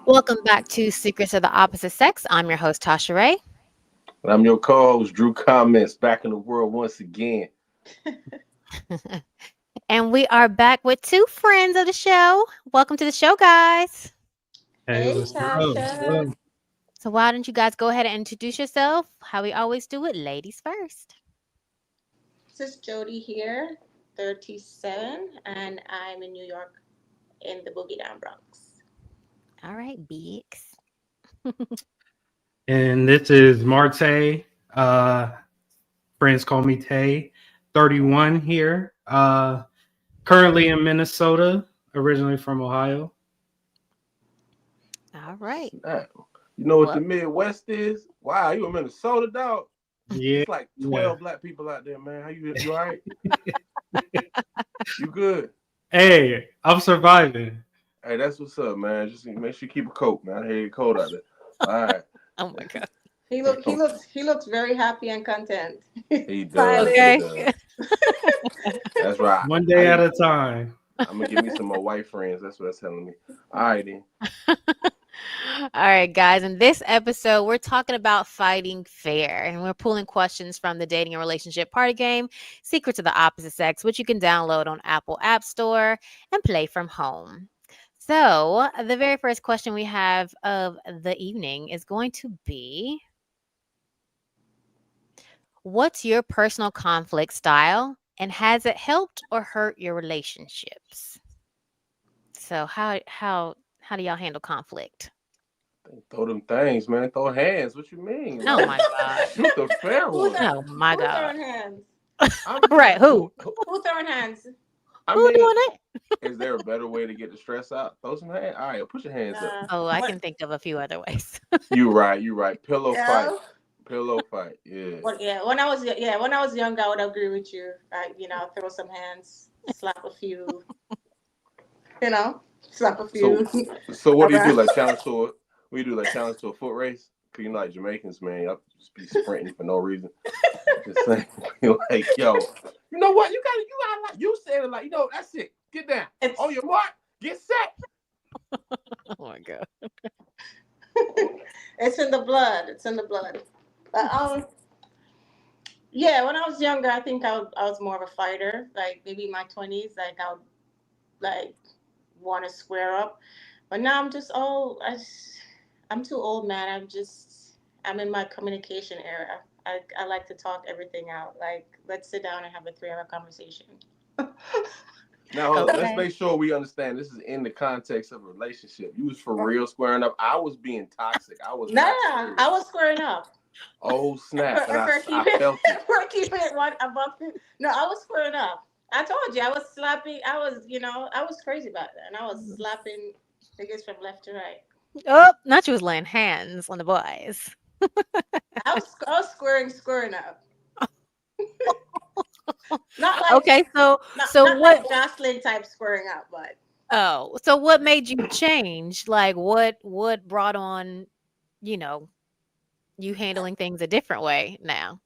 Welcome back to Secrets of the Opposite Sex. I'm your host, Tasha Ray. And I'm your co-host, Drew Comments, back in the world once again. And we are back with two friends of the show. Welcome to the show, guys. Hey, Hey, what's up? Tasha. So, why don't you guys go ahead and introduce yourself? How we always do it, ladies first. This is Jody here, 37, and I'm in New York in the Boogie Down Bronx. All right, Biggs. And this is Marte. Uh, Friends call me Tay. 31 here. Currently in Minnesota, originally from Ohio. All right. Snap. You know what the Well, Midwest is? Wow, you in Minnesota, dog? Yeah, It's like yeah. 12 black people out there, man. How you all right? You good? Hey, I'm surviving. Hey, that's what's up, man. Just make sure you keep a coat, man. I hear it's cold out there. All right. oh my God. He looks very happy and content. He does. Smiling. He Okay. does. That's right. One day at a time. I'm gonna give me some more white friends. That's what that's telling me. All right, then. All right, guys. In this episode, we're talking about fighting fair, and we're pulling questions from the dating and relationship party game, Secrets of the Opposite Sex, which you can download on Apple App Store and play from home. So, the very first question we have of the evening is going to be, what's your personal conflict style, and has it helped or hurt your relationships? So, how do y'all handle conflict? Throw them things, man. Throw hands. What you mean? Oh Like, my God. shoot the fair Who's one. that? Oh my Who's God. throwing hands? I'm, Right, who? Who's throwing hands? I Who mean, doing that? is there a better way to get the stress out? Throw some hands. All right, put your hands up. Oh, I What? can think of a few other ways. You right. You right. Pillow fight. Yeah. Pillow fight. Yeah. Well, yeah. When I was young, I would agree with you. Throw some hands, slap a few. Slap a So, few so what do you do? around. Like challenge to a? We do like challenge to a foot race. Cause you know, like Jamaicans, man, y'all just be sprinting for no reason. Just saying, like, yo, you know what? You gotta, like, you said it like, that's it. Get down. It's On your mark. Get set. Oh my God. it's in the blood. It's in the blood. But yeah, when I was younger, I think I was more of a fighter. Like maybe in my 20s, like I would like want to square up. But now I'm too old, man. I'm in my communication era. I like to talk everything out. Like let's sit down and have a 3 hour conversation. Now, hold on. Let's Okay. make sure we understand this is in the context of a relationship. You was for real squaring up. I was being toxic. I was Nah, not I serious. was squaring up. Oh snap! And For I keeping felt it. for keeping it one above. No, I was squaring up. I told you I was slapping. I was crazy about that, and I was slapping niggas from left to right. Oh, not you was laying hands on the boys. I was squaring up. Not like Okay, so not so not like what Jocelyn type squaring up, but so what made you change? Like what brought on, you know, you handling things a different way now?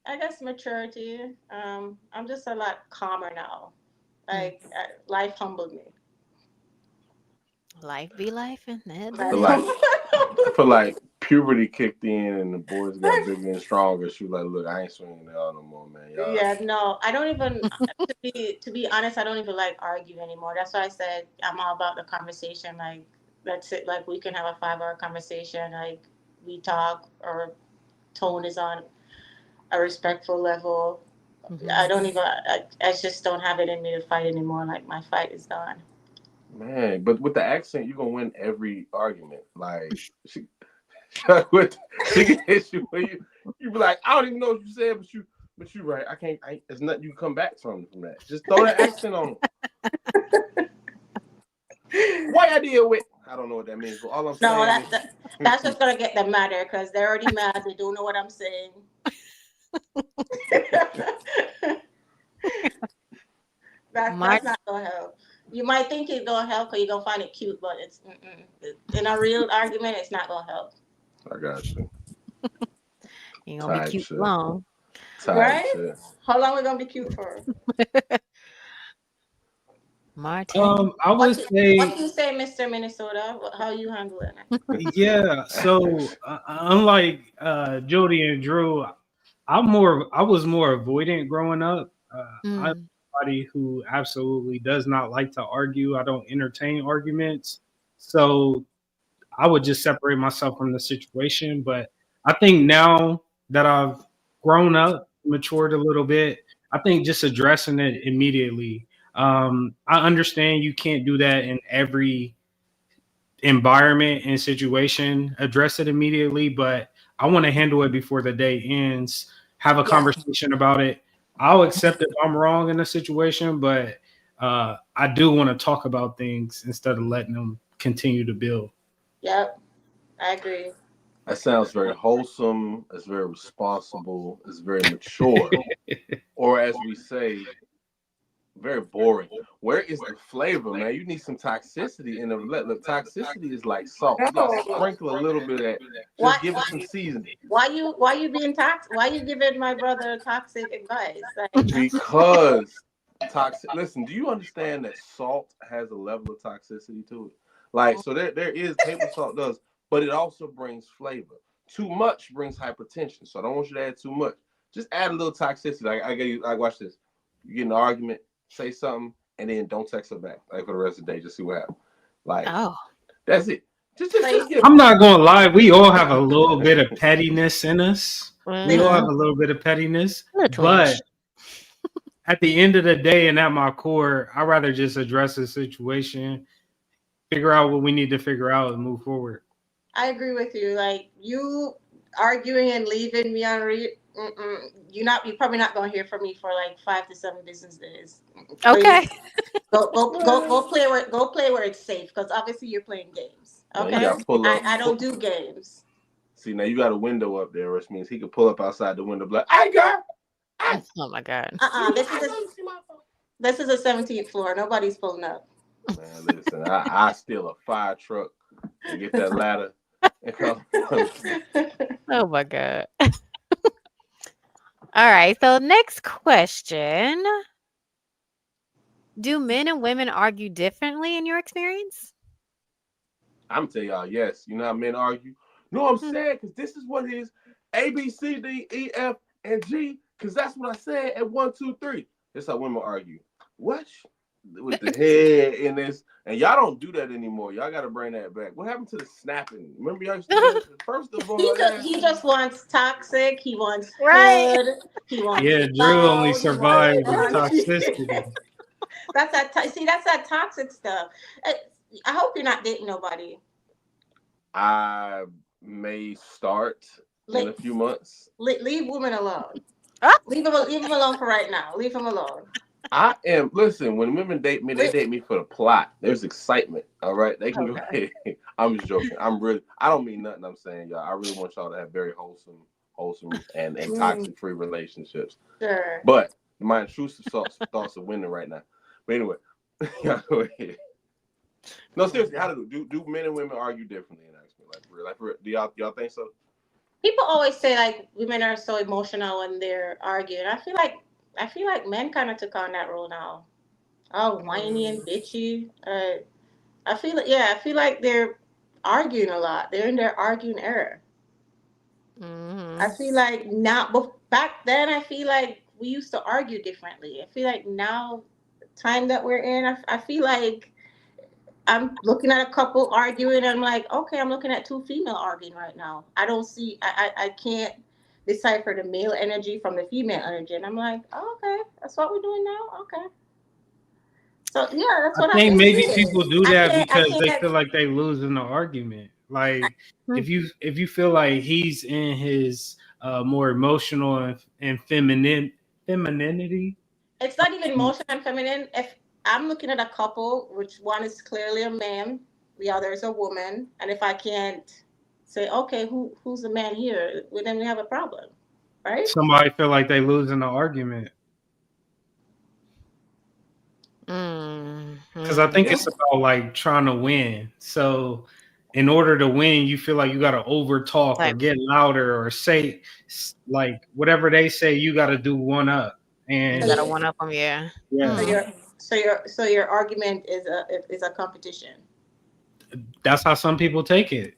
I guess maturity. I'm just a lot calmer now. Mm. Like life humbled me. Life be life and that I do feel Life that. like humbled. I feel like puberty kicked in and the boys got bigger and stronger. She was like, "Look, I ain't swinging y'all no more, man. Y'all." Yeah, no, I don't even. To be honest, I don't even like argue anymore. That's why I said I'm all about the conversation. Like, let's sit, like we can have a 5 hour conversation. Like we talk, or tone is on a respectful level. I Mhm. don't even. I just don't have it in me to fight anymore. Like my fight is done. Man, but with the accent, you're gonna win every argument. Like with, she can hit you when you be like, I don't even know what you said, but you right. I can't. There's nothing you can come back from that. Just throw that accent on. Why I deal with? I don't know what that means, but all I'm No, saying that's just gonna get them madder because they're already mad. They don't know what I'm saying. That's Mark, not gonna help. You might think it's gonna help because you're gonna find it cute, but it's in a real argument, it's not gonna help. I got you. you gonna be Type cute shit. long. Type Right? shit. How long we gonna be cute for? Marte. I would What say, you say, Mr. Minnesota? How you handling it? yeah. So unlike Jody and Drew, I was more avoidant growing up. I'm Mm. somebody who absolutely does not like to argue. I don't entertain arguments. So I would just separate myself from the situation. But I think now that I've grown up, matured a little bit, I think just addressing it immediately. I understand you can't do that in every environment and situation, address it immediately, but I want to handle it before the day ends, have a Yeah. conversation about it. I'll accept if I'm wrong in a situation, but I do want to talk about things instead of letting them continue to build. Yep. I agree. That sounds very wholesome. It's very responsible. It's very mature. Or as we say, very boring. Where is the flavor, man? You need some toxicity in the look. Toxicity is like salt. You got to No. sprinkle a little bit of that. Why? Just give it some seasoning. Why you being toxic? Why you giving my brother toxic advice? Like, Because toxic. Listen, do you understand that salt has a level of toxicity to it? Like, so there is table salt does, but it also brings flavor. Too much brings hypertension. So I don't want you to add too much. Just add a little toxicity. Like I get you. Like watch this. You get in an argument, say something, and then don't text her back. Like for the rest of the day, just see what happens. Like Oh. that's it. Just give. I'm not gonna lie, we all have a little bit of pettiness in us. We all have Mhm. a little bit of pettiness, A but twinge. at the end of the day and at my core, I'd rather just address the situation, figure out what we need to figure out and move forward. I agree with you. Like you arguing and leaving me on read. You're probably not gonna hear from me for like 5 to 7 business days. Please Okay. go play where it's safe because obviously you're playing games. Man, you Okay, got to pull up. I don't do games. See now you got a window up there, which means he could pull up outside the window, be like, "Hey, girl, hey, Oh my God. This is I a want to see my phone." 17th floor. Nobody's pulling up. Man, listen, I steal a fire truck and get that ladder and come. Oh my God. All right. So next question. Do men and women argue differently in your experience? I'm tell y'all, yes. You know how men argue? No, I'm Hmm. sad because this is what it is. A, B, C, D, E, F, and G, because that's what I said at 1, 2, 3. That's how women argue. What? With the head in this. And y'all don't do that anymore. Y'all got to bring that back. What happened to the snapping? Remember y'all used to do that? First of all, He just wants toxic. He wants Right. hood. He wants Yeah, Drew only loud. He survived the wants. toxicity. That's that toxic stuff. Uh, I hope you're not dating nobody. I may start in a Like, few months. leave women alone. Ah. Leave him alone for right now. Leave him alone. I am listen. When women date me, they Li- date me for the plot. There's excitement. All right, they can go Okay. ahead. I'm just joking. I'm really. I don't mean nothing. I'm saying y'all. I really want y'all to have very wholesome, and Mm, toxic free relationships. sure. But my intrusive thoughts are winning right now. But anyway, y'all go ahead. No, seriously, how do men and women argue differently? And ask me like for real, do y'all think so? People always say like women are so emotional when they're arguing. I feel like men kind of took on that role now. Oh, whiny and bitchy. I feel like they're arguing a lot. They're in their arguing era. I Hmm. feel like now, but back then, I feel like we used to argue differently. I feel like now, time that we're in, I feel like I'm looking at a couple arguing. And I'm like, okay, I'm looking at two female arguing right now. I don't see, I can't decipher the male energy from the female energy. And I'm like, oh, okay, that's what we're doing now. Okay. So yeah, that's I what I've think been maybe seeing. people do that I because they can't. feel like they losing the argument. Like Hmm. if you feel like he's in his more emotional and femininity. It's not even emotional and feminine. If I'm looking at a couple, which one is clearly a man, the other is a woman, and if I can't say, okay, who's the man here, well, then we have a problem, right? Somebody feel like they losing the argument because I think Yeah. it's about like trying to win. So in order to win, you feel like you got to over talk or Like, get louder or say like whatever they say, you got to do one up. you So And gotta you, one up them, yeah. yeah, so Hmm. you're So your argument is a competition. That's how some people take it.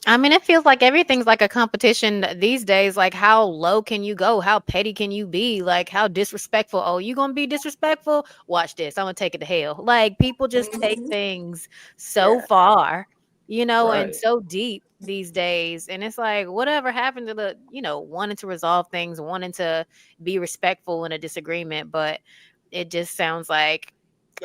I mean, it feels like everything's like a competition these days. Like, how low can you go? How petty can you be? Like, how disrespectful? Oh, you gonna be disrespectful? Watch this. I'm gonna take it to hell. Like, people just take Hmm. things so Yeah. far, and Right. so deep these days. And it's like, whatever happened to wanting to resolve things, wanting to be respectful in a disagreement. But it just sounds like,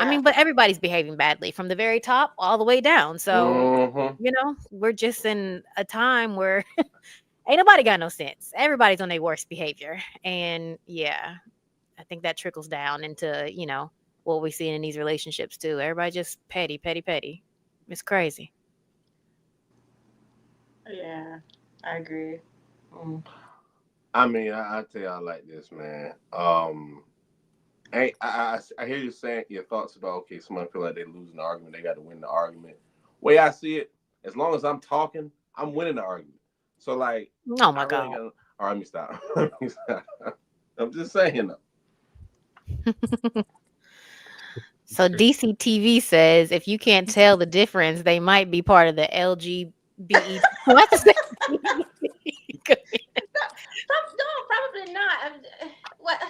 I Yeah. mean, but everybody's behaving badly from the very top all the way down. So Mm-hmm. we're just in a time where ain't nobody got no sense. Everybody's on their worst behavior. And yeah, I think that trickles down into, what we see in these relationships too. Everybody just petty, petty, petty. It's crazy. Yeah. I agree. Mm. I mean, I tell y'all like this, man. I hear you saying your thoughts about, okay, somebody feel like they're losing the argument, they got to win the argument. Way I see it, as long as I'm talking, I'm winning the argument. So like, Oh I my really God. got. All right, let me stop. Let me stop. I'm just saying though. So DCTV says if you can't tell the difference, they might be part of the LGBT. What's that? No, probably not. What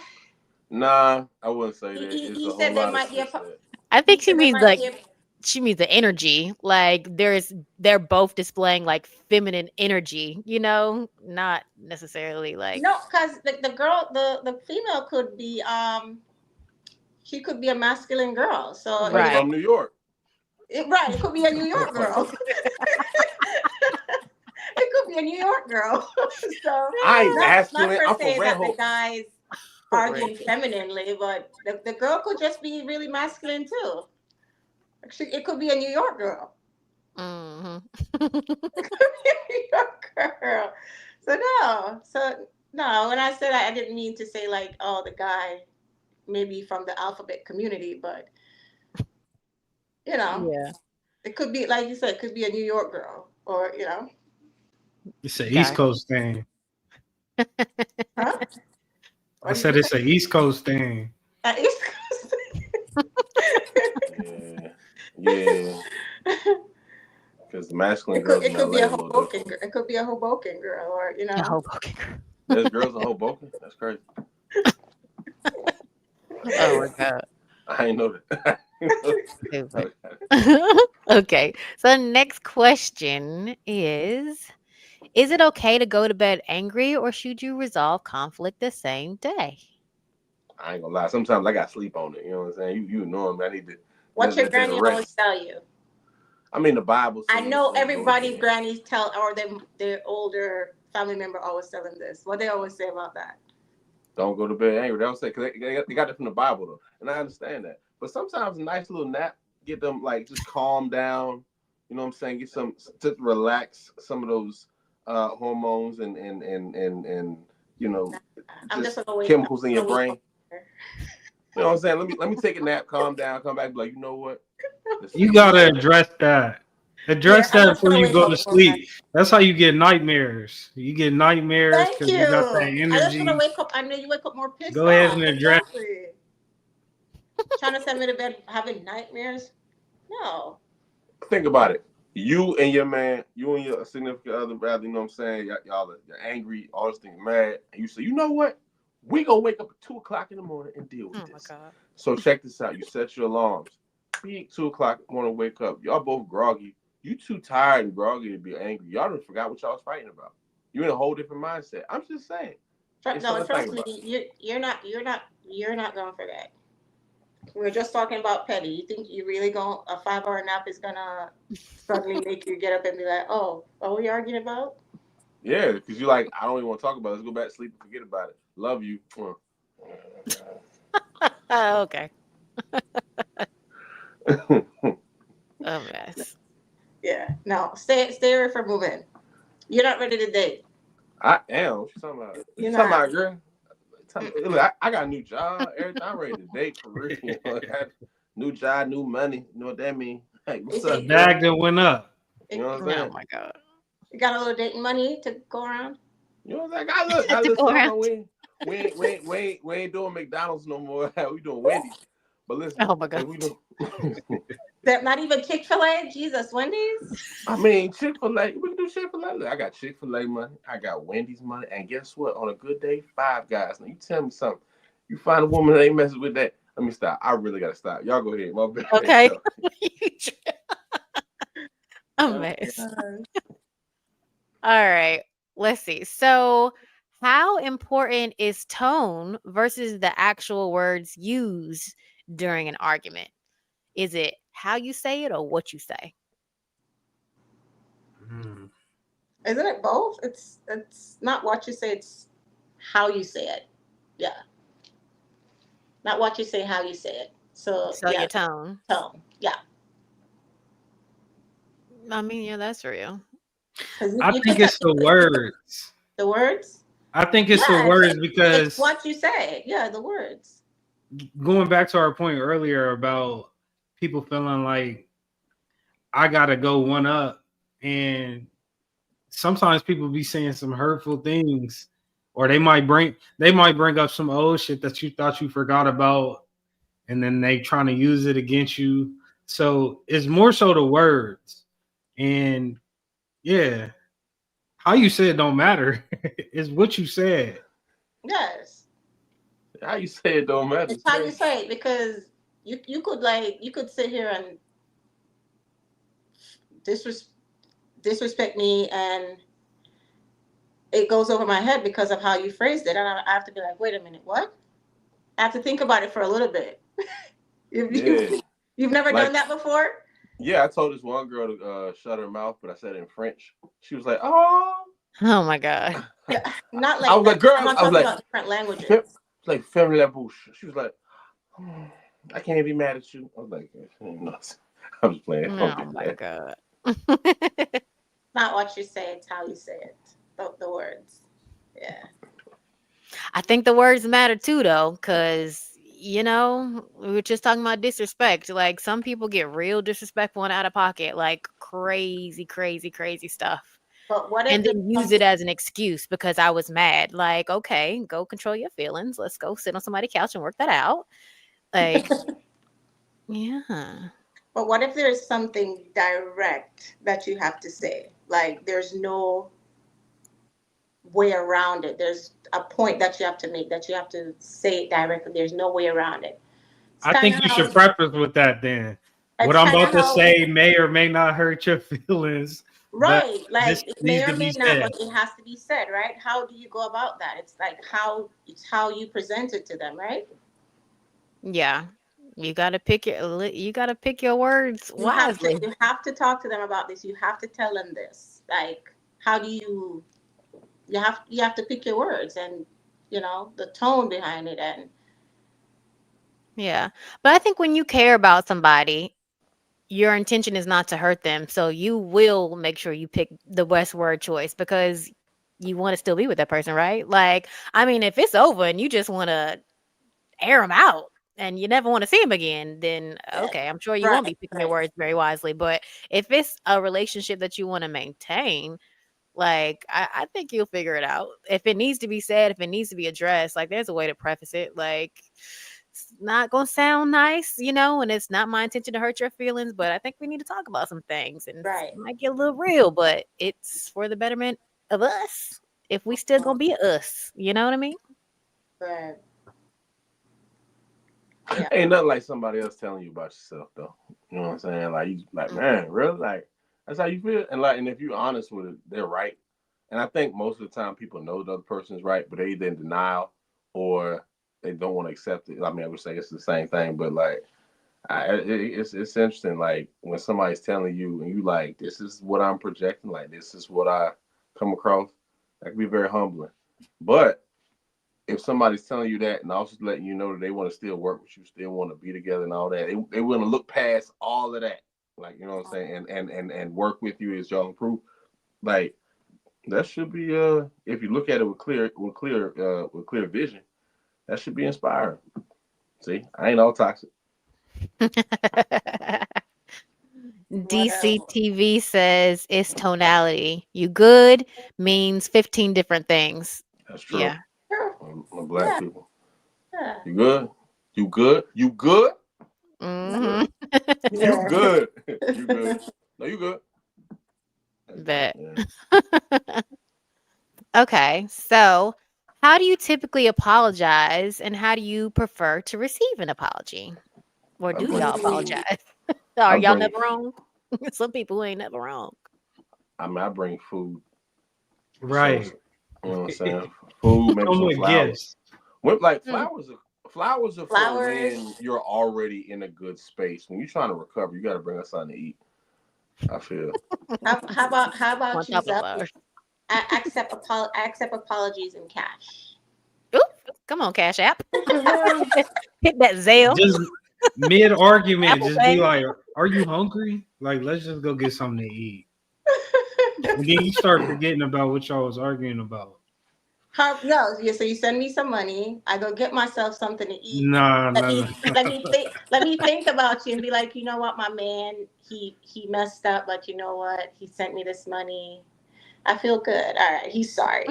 Nah, I wouldn't say he, that. he, It's he a whole said there lot of might be shit that. I he think she said there means might like be a she means the energy. Like they're both displaying like feminine energy, not necessarily like no, because the female could be she could be a masculine girl. So Like right. from New York. right, it could be a New York girl. It could be a New York girl. So I ain't not masculine. per I'm from se that the Redhook. guys arguing femininely, but the girl could just be really masculine too. It could be a New York girl. Mhm. New York girl. So no. So no, when I said I didn't mean to say like, oh, the guy maybe from the alphabet community, but you know, Yeah, it could be like you said, it could be a New York girl or It's an East got Coast thing. huh? I What did said you say? it's an East Coast thing. East Coast. Yeah, yeah. Because the masculine It could girls in it could be LA a a little Hoboken different. girl. It could be a Hoboken girl or a Hoboken. There's girls in Hoboken. That's crazy. Oh my God. I ain't know that. I ain't know Stupid. that. Okay. So next question is it okay to go to bed angry or should you resolve conflict the same day? I ain't gonna lie. Sometimes I got sleep on it. You know what I'm saying? You know me. I need to What your let it granny always rest. tell you. I mean, the Bible I says, know go to everybody's bed. grannies tell or their older family member always tell them this. What they always say about that. Don't go to bed angry. They'll say, because they got it from the Bible, though. And I understand that. But sometimes a nice little nap, get them, like, just calm down. You know what I'm saying? Get some, to relax some of those hormones and, you know, I'm just just gonna wake up. chemicals in I'm your gonna wake up. brain. You know what I'm saying? Let me take a nap, calm down, come back, be like, you know what? Let's You fix this gotta shit. address that. Yeah, Address I'm that just before gonna you wake go to up for that. sleep. That's how you get nightmares. You get nightmares Thank because you got that you. I just want to energy. wake up. I know you wake up more pissed Go ahead off. and address. Exactly. Trying to send me to bed having nightmares. No. Think about it. You and your man, you and your significant other, rather, you know what I'm saying? Y'all are, you're angry, all this thing, mad. And you say, you know what? We gonna wake up at 2 o'clock in the morning and deal with Oh my this. God. So check this out. You set your alarms. Be 2 o'clock in the morning, wake up. Y'all both groggy. You too tired and groggy to be angry. Y'all done forgot what y'all was fighting about. You're in a whole different mindset. I'm just saying. It's No, something to think trust me. about. You're not going for that. We're just talking about petty. You think you really going a 5 hour nap is gonna suddenly make you get up and be like, oh, what are we arguing about? Yeah, because you're like, I don't even want to talk about it. Let's go back to sleep and forget about it. Love you. Oh, okay. A mess. Yeah. No. Stay away from moving. You're not ready to date. I am. What you talking about? What you You're talking not. about, girl? Mm-mm. Look, I got a new job. Everything I'm ready to date for real. You know, I got new job, new money. You know what that mean? Hey, You what's The up, say girl? bag that went up. You know what I'm Oh saying? my God. you got a little dating money to go around. You know what I'm saying? I To look go something. around. We ain't doing McDonald's no more. We doing Wendy's. But listen, Oh my if god. we do, That not even Chick-fil-A? Jesus, Wendy's? I mean Chick-fil-A, we can do Chick-fil-A. I got Chick-fil-A money, I got Wendy's money, and guess what? On a good day, Five Guys. Now you tell me something. You find a woman that ain't messing with that. Let me stop. I really gotta stop. Y'all go ahead. My bad. Okay. Y'all. A Oh, mess. God. All right. Let's see. So, how important is tone versus the actual words used during an argument? Is it how you say it or what you say? Mm. Isn't it both? It's not what you say, it's how you say it. Yeah. Not what you say, how you say it. So So, yeah, your tone. tone. Yeah. I mean, yeah, that's real. Because I you think could it's the words. the words. I think it's the Yeah, words it's because what you say. Yeah, the words. going back to our point earlier about people feeling like I gotta go one up, and sometimes people be saying some hurtful things, or they might bring up some old shit that you thought you forgot about, and then they trying to use it against you. So it's more so the words, and yeah, how you say it don't matter. It's what you said. Yes. How you say it don't matter. It's It's how you crazy. say it because you could sit here and disres- disrespect me and it goes over my head because of how you phrased it and I have to be like, wait a minute, what? I have to think about it for a little bit. Yeah. You've never done Like, that before? yeah, I told this one girl to shut her mouth, but I said it in French. She was like, "Oh." Oh my god. No, not I like was like, that. I'm "Girl," not I was talking like, about different languages. "Fem-" like ferme la bouche. She was like, "Hmm, I can't be mad at you." I was like, "No." I was playing. Don't Oh do my that. god. Not what you say, it's how you say it. The words. Yeah. I think the words matter too, though, because we were just talking about disrespect. Like some people get real disrespectful and out of pocket, like crazy, crazy, crazy stuff, But what if and there's then use something it as an excuse because I was mad. Like, okay, go control your feelings. Let's go sit on somebody's couch and work that out. Like, yeah, but what if there's something direct that you have to say? Like there's no way around it. There's a point that you have to make that you have to say it directly. There's no way around it. It's I kind think of you should how preface with that then. What it's I'm kind of about to how say may or may not hurt your feelings, but right. this Like it may needs or to may be not, said. but it has to be said, right? How do you go about that? It's how you present it to them, right? yeah. You gotta pick your words wisely. You have to talk to them about this. You have to tell them this. Like how do you have to pick your words and the tone behind it and Yeah, but I think when you care about somebody, your intention is not to hurt them. So you will make sure you pick the best word choice because you want to still be with that person, right? Like, I mean, if it's over and you just want to air them out and you never want to see them again, then yeah, okay, I'm sure you won't right, be picking your right, words very wisely. But if it's a relationship that you want to maintain, like, I think you'll figure it out. If it needs to be said, if it needs to be addressed, like, there's a way to preface it. Like, it's not gonna sound nice, and it's not my intention to hurt your feelings, but I think we need to talk about some things, and it right. might get a little real, but it's for the betterment of us. If we still gonna be us, you know what I mean? Right. Yeah. Ain't nothing like somebody else telling you about yourself, though. You know what I'm saying? Like you, like man, really, like that's how you feel. And if you're honest with it, they're right. And I think most of the time people know the other person's right, but they either in denial or they don't want to accept it. I mean, I would say it's the same thing, but like it's interesting. Like when somebody's telling you and you like, this is what I'm projecting, like this is what I come across. That can be very humbling. But if somebody's telling you that and also letting you know that they want to still work with you, still want to be together and all that, they want to look past all of that, like you know what I'm saying, and work with you as y'all improve. Like that should be if you look at it with clear vision, that should be inspiring. See, I ain't all toxic. What else? DCTV says it's tonality. You good means 15 different things. That's true. Yeah. Sure. My black Yeah. people, Yeah. you good? You good? You good? Mm-hmm. You Yeah. good. You good. No, you good. That's good. Bet. Yeah. Okay, so how do you typically apologize, and how do you prefer to receive an apology? Or I do bring y'all food. apologize? Are I y'all bring never wrong? Some people ain't never wrong. I bring food. So Right. you know what I'm saying? Food, maybe Come some with flowers. gifts. When, like Mm. flowers are for when Flowers. you're already in a good space. When you're trying to recover, you got to bring us something to eat. I feel. How about On you, top of Zell? ours. I accept apologies in cash. Oop, come on, Cash App. What the hell? Hit that Zelle. Just mid argument, Apple just be Pay. like, "Are you hungry? Like, let's just go get something to eat." And then you start forgetting about what y'all was arguing about. No, yeah, so you send me some money. I go get myself something to eat. Nah, Let nah, me nah. let me think about you and be like, you know what, my man, he messed up, but you know what, he sent me this money. I feel good. All right, he's sorry,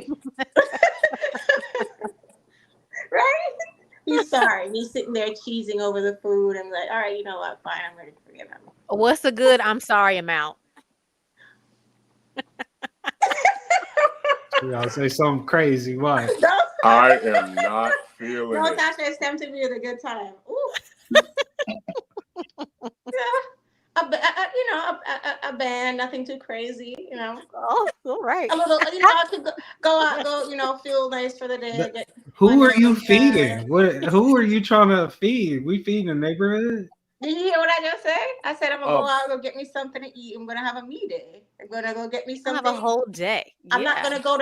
right? He's sorry. Me sitting there cheesing over the food. I'm like, all right, you know what, fine, I'm ready to forgive him. What's a good I'm sorry amount? Y'all say something crazy. What? No, I am not feeling no, it. Tasha, it's time to be at a good time. Ooh, yeah. A band, nothing too crazy, Oh, all right. a little, I could go out, feel nice for the day, get my Who are you nails done. feeding? What? Who are you trying to feed? We feeding the neighborhood? Did you hear what I just said? I said I'm gonna go Um, out, go get me something to eat. I'm gonna have a me day. I'm gonna go get me I'll have a something. whole day. Yeah. I'm not gonna go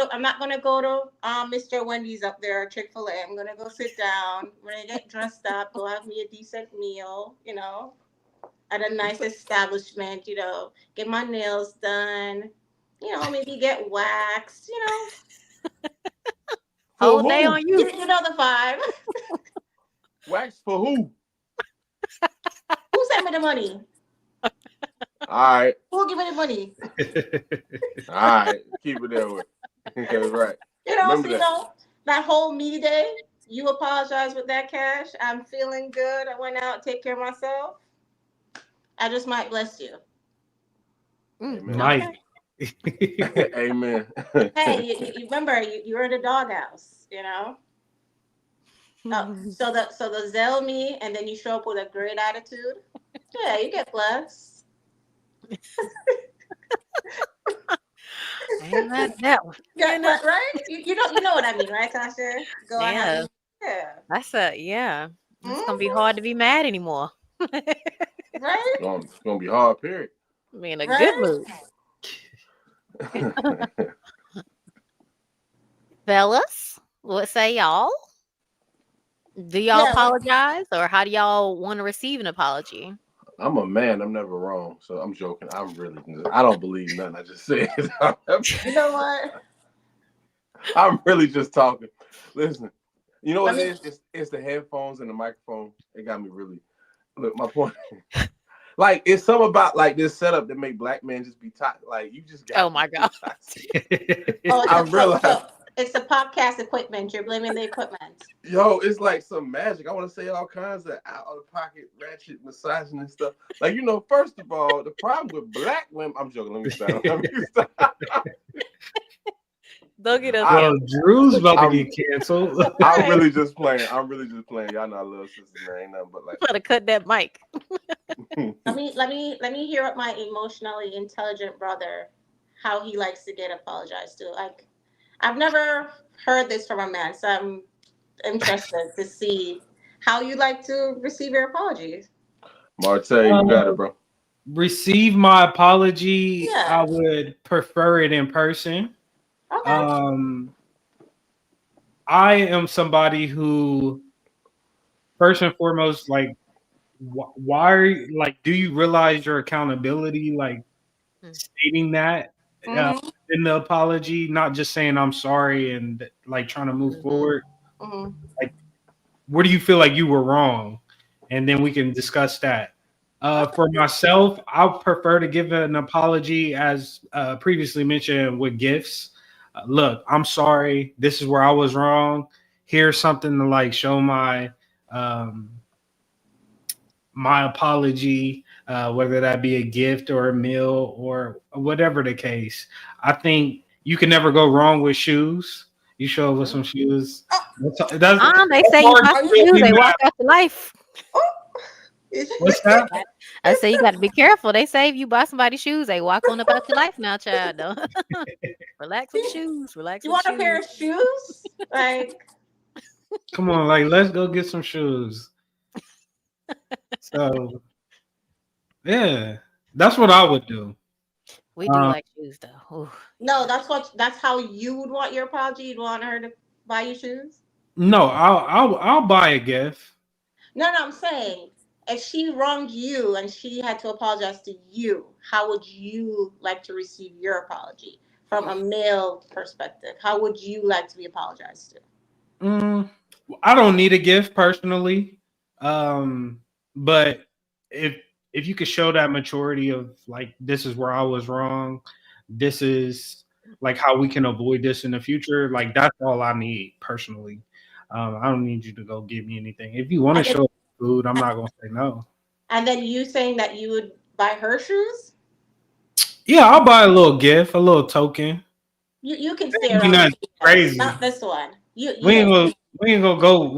to Mr. Wendy's up there, Chick-fil-A. I'm gonna go sit down. I'm gonna get dressed up, go have me a decent meal, at a nice establishment, get my nails done, maybe get waxed, for Whole day who? on you, you. you know the vibe. Wax for who? Who sent me the money? All right. Who give me the money? All right. Keep it that way. That's right. So Remember that. that whole me day, you apologize with that cash. I'm feeling good. I went out, take care of myself. I just might bless you. Amen. Okay. Might. Amen. Hey, you remember you're in the doghouse. So the Zell me, and then you show up with a great attitude. Yeah, you get blessed. I ain't mad at that one. Yeah, right? You know what I mean, right, Tasha? Go out Yeah. having yeah. Yeah. It's gonna be Hmm. hard to be mad anymore. Right? It's gonna be hard, period. Be in a good Right? mood. Fellas, what say y'all? Do y'all Yeah. apologize, or how do y'all want to receive an apology? I'm a man. I'm never wrong. So I'm joking. I don't believe nothing I just said. You know what? I'm really just talking. Listen, you know Let what me it is? It's the headphones and the microphone. It got me really. Look, my point. Like it's something about like this setup that make black men just be toxic. Like you just Oh gotta be my too god. toxic. Oh, I realize, it's the podcast equipment. You're blaming the equipment. yo, it's like some magic. I want to say all kinds of out of pocket, ratchet, massaging and stuff. Like first of all, the problem with black women. I'm joking. Let me stop. Let me stop. Don't get us I, Yo, canceled. Drew's about to I'm get canceled. All I'm right. really just playing. I'm really just playing. Y'all know I love sisters, man. Ain't nothing but like Better cut that mic. Let me hear what my emotionally intelligent brother, how he likes to get apologized to. Like, I've never heard this from a man, so I'm interested to see how you like to receive your apologies. Marte, you got it, Uh, bro. receive my apology. I Yeah. would prefer it in person. Okay. Um, I am somebody who, first and foremost, like, why are you, like, do you realize your accountability? Like, Mm. stating that uh, Mm-hmm. in the apology, not just saying I'm sorry and like trying to move Mm-hmm. forward. Mm-hmm. Like, where do you feel like you were wrong? And then we can discuss that. For myself, I prefer to give an apology, as previously mentioned, with gifts. Look, I'm sorry. This is where I was wrong. Here's something to like show my um, my apology, whether that be a gift or a meal or whatever the case. I think you can never go wrong with shoes. You show up with some shoes. Oh, They That's say you hard buy to are some you? shoes, really they mad. walk out your life. Oh, What's that? I say you got to be careful. They say if you buy somebody's shoes, they walk on about your life now, child. No. Relax with the shoes. Relax you with the want a pair shoes. of shoes? Like, Come on, like let's go get some shoes. So yeah, that's what I would do. We do Um, like shoes though. Ooh. no, that's how you would want your apology. You'd want her to buy you shoes. no, I'll buy a gift. No, I'm saying if she wronged you and she had to apologize to you, how would you like to receive your apology from a male perspective? How would you like to be apologized to? Mm, I don't need a gift personally, um, but if if you could show that maturity of like this is where I was wrong, this is like how we can avoid this in the future. Like that's all I need personally. I don't need you to go get me anything. If you want to And then, show food, I'm not gonna say no. and then you saying that you would buy her shoes? Yeah, I'll buy a little gift, a little token. You can stay Ain't around the nothing same house, crazy. not this one. We Yeah. ain't gonna we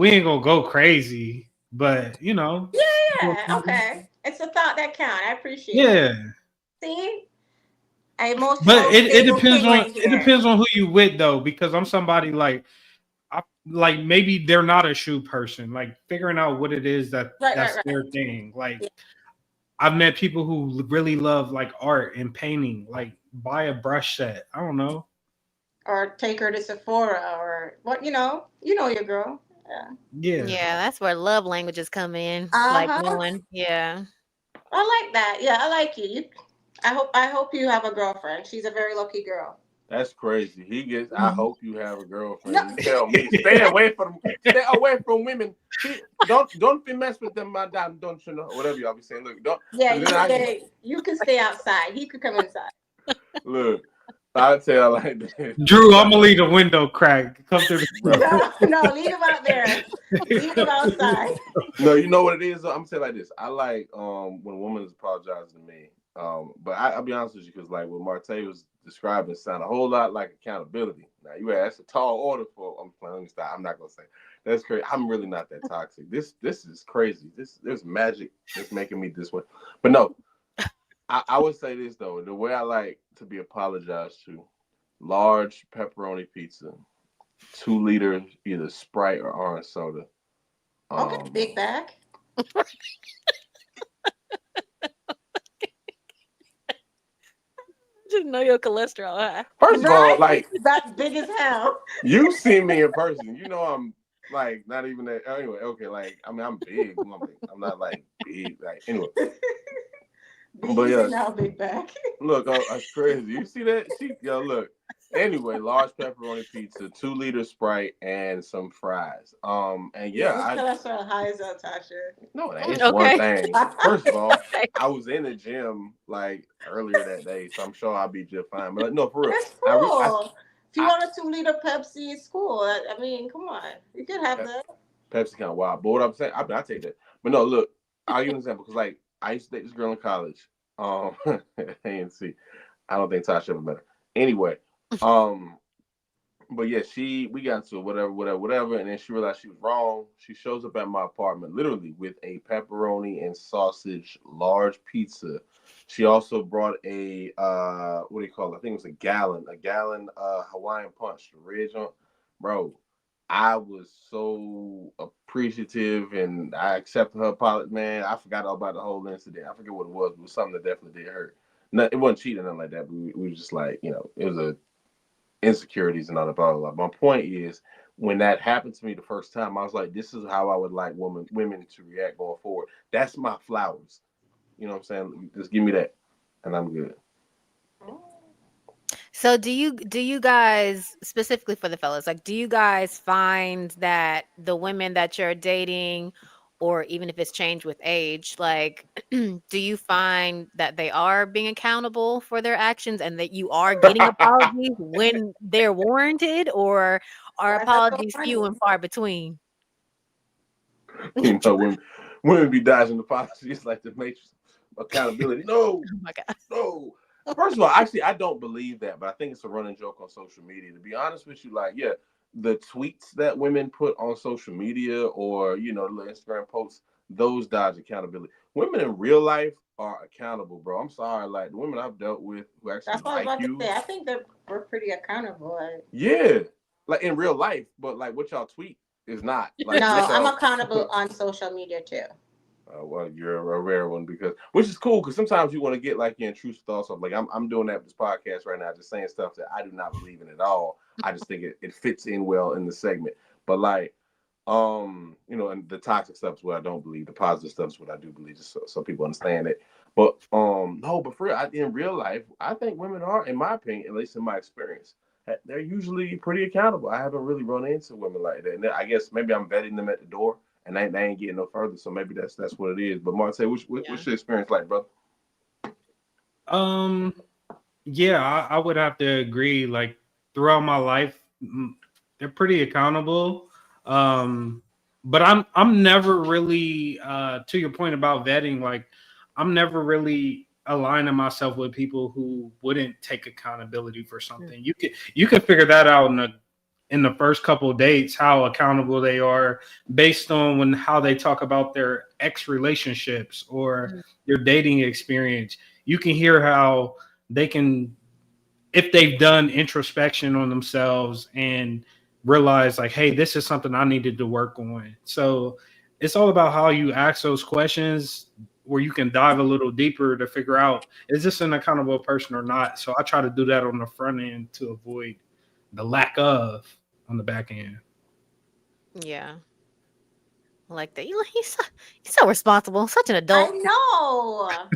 ain't gonna go crazy, but you know, Yeah, okay. It's a thought that count. I appreciate it. yeah. See? An But emotional it stable depends king on right here. who you with though, because I'm somebody like like maybe they're not a shoe person. Like figuring out what it is Right, right, that's right. their thing. Like Yeah. I've met people who really love like art and painting. Like buy a brush set. I don't know. Or take her to Sephora or what you know your girl. Yeah. Yeah, Yeah, that's where love languages come in. Like Uh-huh. knowing. Yeah. I like that. Yeah, I like you. I hope you have a girlfriend. She's a very lucky girl. That's crazy. He gets. I Mhm. hope you have a No. girlfriend. You tell me, stay away from, stay away from women. Don't be mess with them, madam. Don't you know? Whatever y'all be saying. Look, don't. Yeah, Cause then I you can stay outside. He could come inside. look. I tell like this, Drew, I'm gonna leave the window crack. Come through bro. the No, no, leave him out there. Leave him outside. No, you know what it is. I'm gonna say like this. I like when a woman is apologizing to me. But I'll be honest with you because like what Marte was describing sound a whole lot like accountability. Now you that's a tall order for. I'm playing. Let me stop. I'm not gonna say that's crazy. I'm really not that toxic. This is crazy. There's magic that's making me this way. But no, I would say this though. The way I like to be apologized to: large pepperoni pizza, 2 liters either Sprite or orange soda. Okay, Um, big bag. Just know your cholesterol high. First of all, Right? like That's big as hell. you see me in person, you know I'm like not even that. Anyway, okay, like I mean I'm big. I'm not like big. Like anyway, but Big yeah, now, big bag. look, that's crazy. You see that? Look. Anyway, large pepperoni pizza, 2 liter Sprite, and some fries. And Yeah, yeah, his I cholesterol high as hell, Tasha. no, it's one Okay. thing. First of all, Okay. I was in the gym like earlier that day, so I'm sure I'll be just fine. But like, no, for real, That's I, re- cool. If you I want a 2 liter Pepsi, it's cool. I mean, come on. You could have that. Pepsi kind of wild. But what I'm saying, I take that. But no, look, I'll give you an example because like I used to date this girl in college. ANC. I don't think Tasha ever met her. Anyway, um, but yeah, we got into it, whatever, and then she realized she was wrong. She shows up at my apartment literally with a pepperoni and sausage large pizza. She also brought a what do you call it? I think it was a gallon Hawaiian punch, the red on. Bro, I was so appreciative and I accepted her apology. Man, I forgot all about the whole incident. I forget what it was, but it was something that definitely did hurt. No, it wasn't cheating or nothing like that, but we were just like, it was a insecurities and all that, blah, blah, blah. My point is, when that happened to me the first time, I was like, this is how I would like women to react going forward. That's my flowers. You know what I'm saying? Just give me that, and I'm good. So do you guys, specifically for the fellas, like do you guys find that the women that you're dating, or even if it's changed with age, like do you find that they are being accountable for their actions and that you are getting apologies when they're warranted, or are Why is that so apologies funny? few and far between? you know, women be dodging the policy. It's like the Matrix accountability. No, Oh my god. no. First of all, actually, I don't believe that, but I think it's a running joke on social media. To be honest with you, like, yeah, the tweets that women put on social media or the Instagram posts, those dodge accountability. Women in real life are accountable, bro. I'm sorry, like the women I've dealt with who actually That's what I was like about to you, say. I think that we're pretty accountable. yeah, like in real life, but like what y'all tweet is not like No, what I'm y'all. accountable on social media too. Well, you're a rare one because, which is cool because sometimes you want to get like your intrusive thoughts of like I'm doing that with this podcast right now, just saying stuff that I do not believe in at all. I just think it fits in well in the segment. But like, and the toxic stuff is what I don't believe. The positive stuff is what I do believe, just so people understand it. But no, but for real, in real life, I think women are, in my opinion, at least in my experience, they're usually pretty accountable. I haven't really run into women like that, and I guess maybe I'm vetting them at the door and they ain't getting no further. So maybe that's what it is. But Marte, what's your experience like, bro? Yeah, I would have to agree. Like throughout my life, they're pretty accountable. But I'm never really to your point about vetting. Like I'm never really aligning myself with people who wouldn't take accountability for something. You can figure that out in the first couple of dates how accountable they are based on how they talk about their ex relationships or their dating experience. You can hear how they can, if they've done introspection on themselves and realize like, hey, this is something I needed to work on. So it's all about how you ask those questions where you can dive a little deeper to figure out, is this an accountable person or not? So I try to do that on the front end to avoid the lack of on the back end. Yeah. I like that. You're so responsible. Such an I adult. know.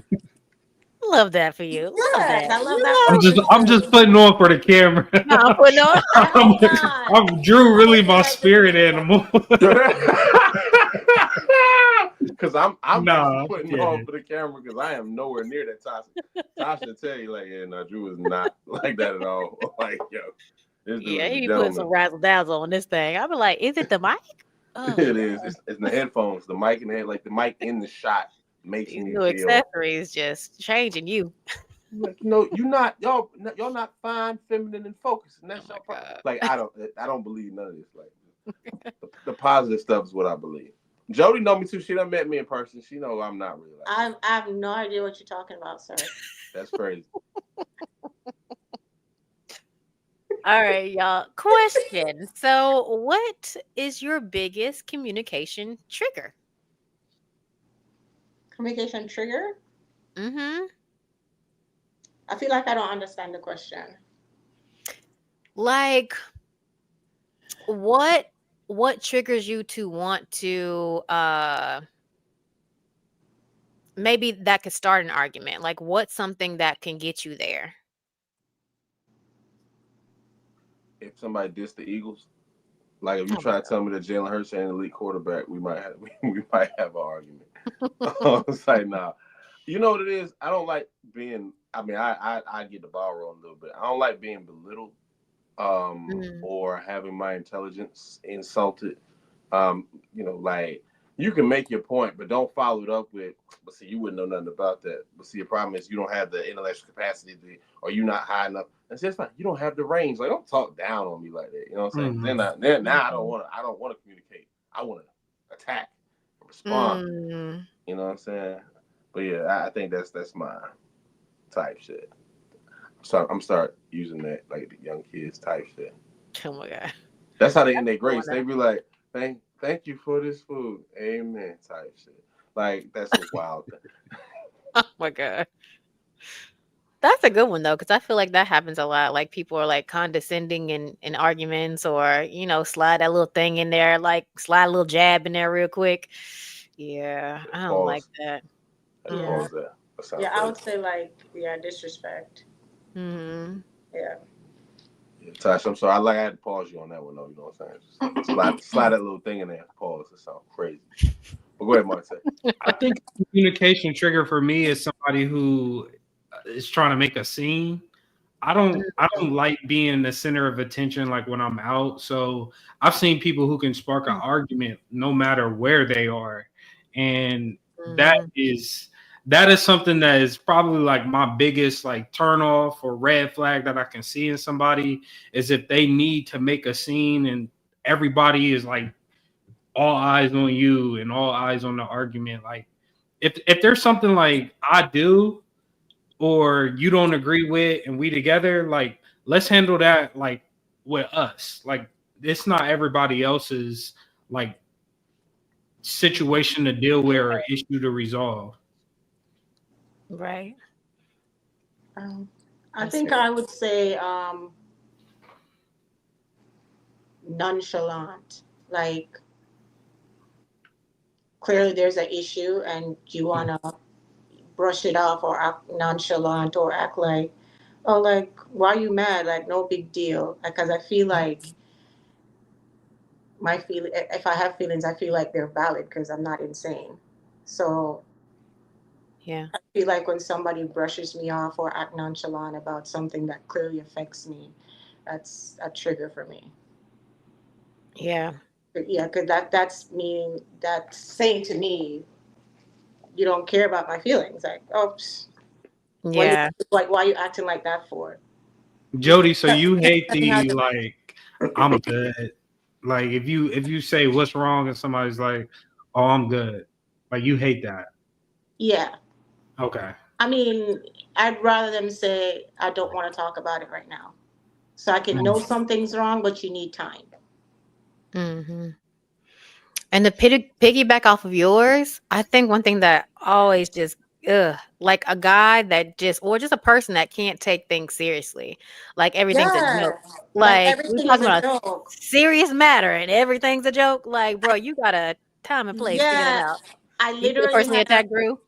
Love that for you. Love Yes, that. I love that I'm for just you I'm just too. putting on for the camera. No, I'm putting on. I hope not. I'm Drew I really hope you my like this spirit video. animal. Because I'm actually Nah, I'm putting on kidding. for the camera because I am nowhere near that toxic. Tasha tell you like, yeah, no, Drew is not like that at all. Like, yo, this dude Yeah, is a he be putting some gentleman. razzle dazzle on this thing. I be like, is it the mic? Oh It Lord, is. It's the headphones, the mic in the head, like the mic in the shot makes these me new feel accessories just changing you. like, you not y'all not fine, feminine, and focused, and Oh that's my your problem. god. Like I don't believe none of this. Like the positive stuff is what I believe. Jody know me too. She done met me in person. She know I'm not really like that. I have no idea what you're talking about, sir. That's crazy. All right, y'all. Question. So, what is your biggest communication trigger? Communication trigger? Mm-hmm. I feel like I don't understand the question. Like, what what triggers you to want to maybe that could start an argument? Like, what's something that can get you there? If somebody dissed the Eagles, like if you Oh my try to tell me that Jalen Hurts ain't an elite quarterback, we might have we might have an argument. It's like, nah. You know what it is? I don't like being. I mean, I get the ball rolling a little bit. I don't like being belittled, Mm, or having my intelligence insulted. Um, like you can make your point, but don't follow it up with. But see, you wouldn't know nothing about that. But see, the problem is you don't have the intellectual capacity to, or you're not high enough. And see, it's fine. You don't have the range. Like, don't talk down on me like that. You know what I'm saying? Mhm. Then now I don't mhm. want to. I don't want to communicate. I want to attack, respond. Mm. You know what I'm saying? But yeah, I think that's my type shit. So I'm start using that like the young kids type shit. Oh my god. That's how they end That's their a good one grace. They though. be like, thank you for this food. Amen type shit. Like that's a wild thing. Oh my god. That's a good one though, because I feel like that happens a lot. Like people are like condescending in arguments, or slide that little thing in there, like slide a little jab in there real quick. Yeah, I don't like Pause. that. Had to Mm, Yeah. pause that. That sounds Yeah, I crazy. would say like, yeah, disrespect. mm. Yeah. Yeah, Tash, I'm sorry. I had to pause you on that one though. You know what I'm saying? Just slide that little thing in there. Pause. It sounds crazy. But go ahead, Marte. I think a communication trigger for me is somebody who is trying to make a scene. I don't like being the center of attention like when I'm out. So I've seen people who can spark an Mm. argument no matter where they are. And that Mhm. is something that is probably like my biggest like turn off or red flag that I can see in somebody, is if they need to make a scene and everybody is like all eyes on you and all eyes on the argument. Like if there's something like I do or you don't agree with and we together, like let's handle that like with us. Like it's not everybody else's like situation to deal with or issue to resolve. Right. Um, I That's think very I would say nonchalant. Like clearly there's an issue and you wanna brush it off or act nonchalant or act like, oh, like why are you mad? Like no big deal. Because I feel like my feel if I have feelings, I feel like they're valid because I'm not insane. So yeah. I feel like when somebody brushes me off or act nonchalant about something that clearly affects me, that's a trigger for me. Yeah. Yeah, because that's meaning that's saying to me, you don't care about my feelings. Like, oh, what you Yeah. like? Why are you acting like that for? You Jody, so you can't hate tell me how the to. like I'm good. Like if you say what's wrong and somebody's like, oh, I'm good. Like you hate that. Yeah, Okay. I mean, I'd rather them say I don't want to talk about it right now, so I can know Mm. something's wrong, but you need time. Mhm. And to piggyback off of yours, I think one thing that always just like a guy that just or just a person that can't take things seriously. Like everything's a joke. Yeah, like Like we're everything is talking a about a joke. serious matter and everything's a joke. Like, bro, you got a time and place figured it Yeah, out. I You could literally personally had a. attack Drew.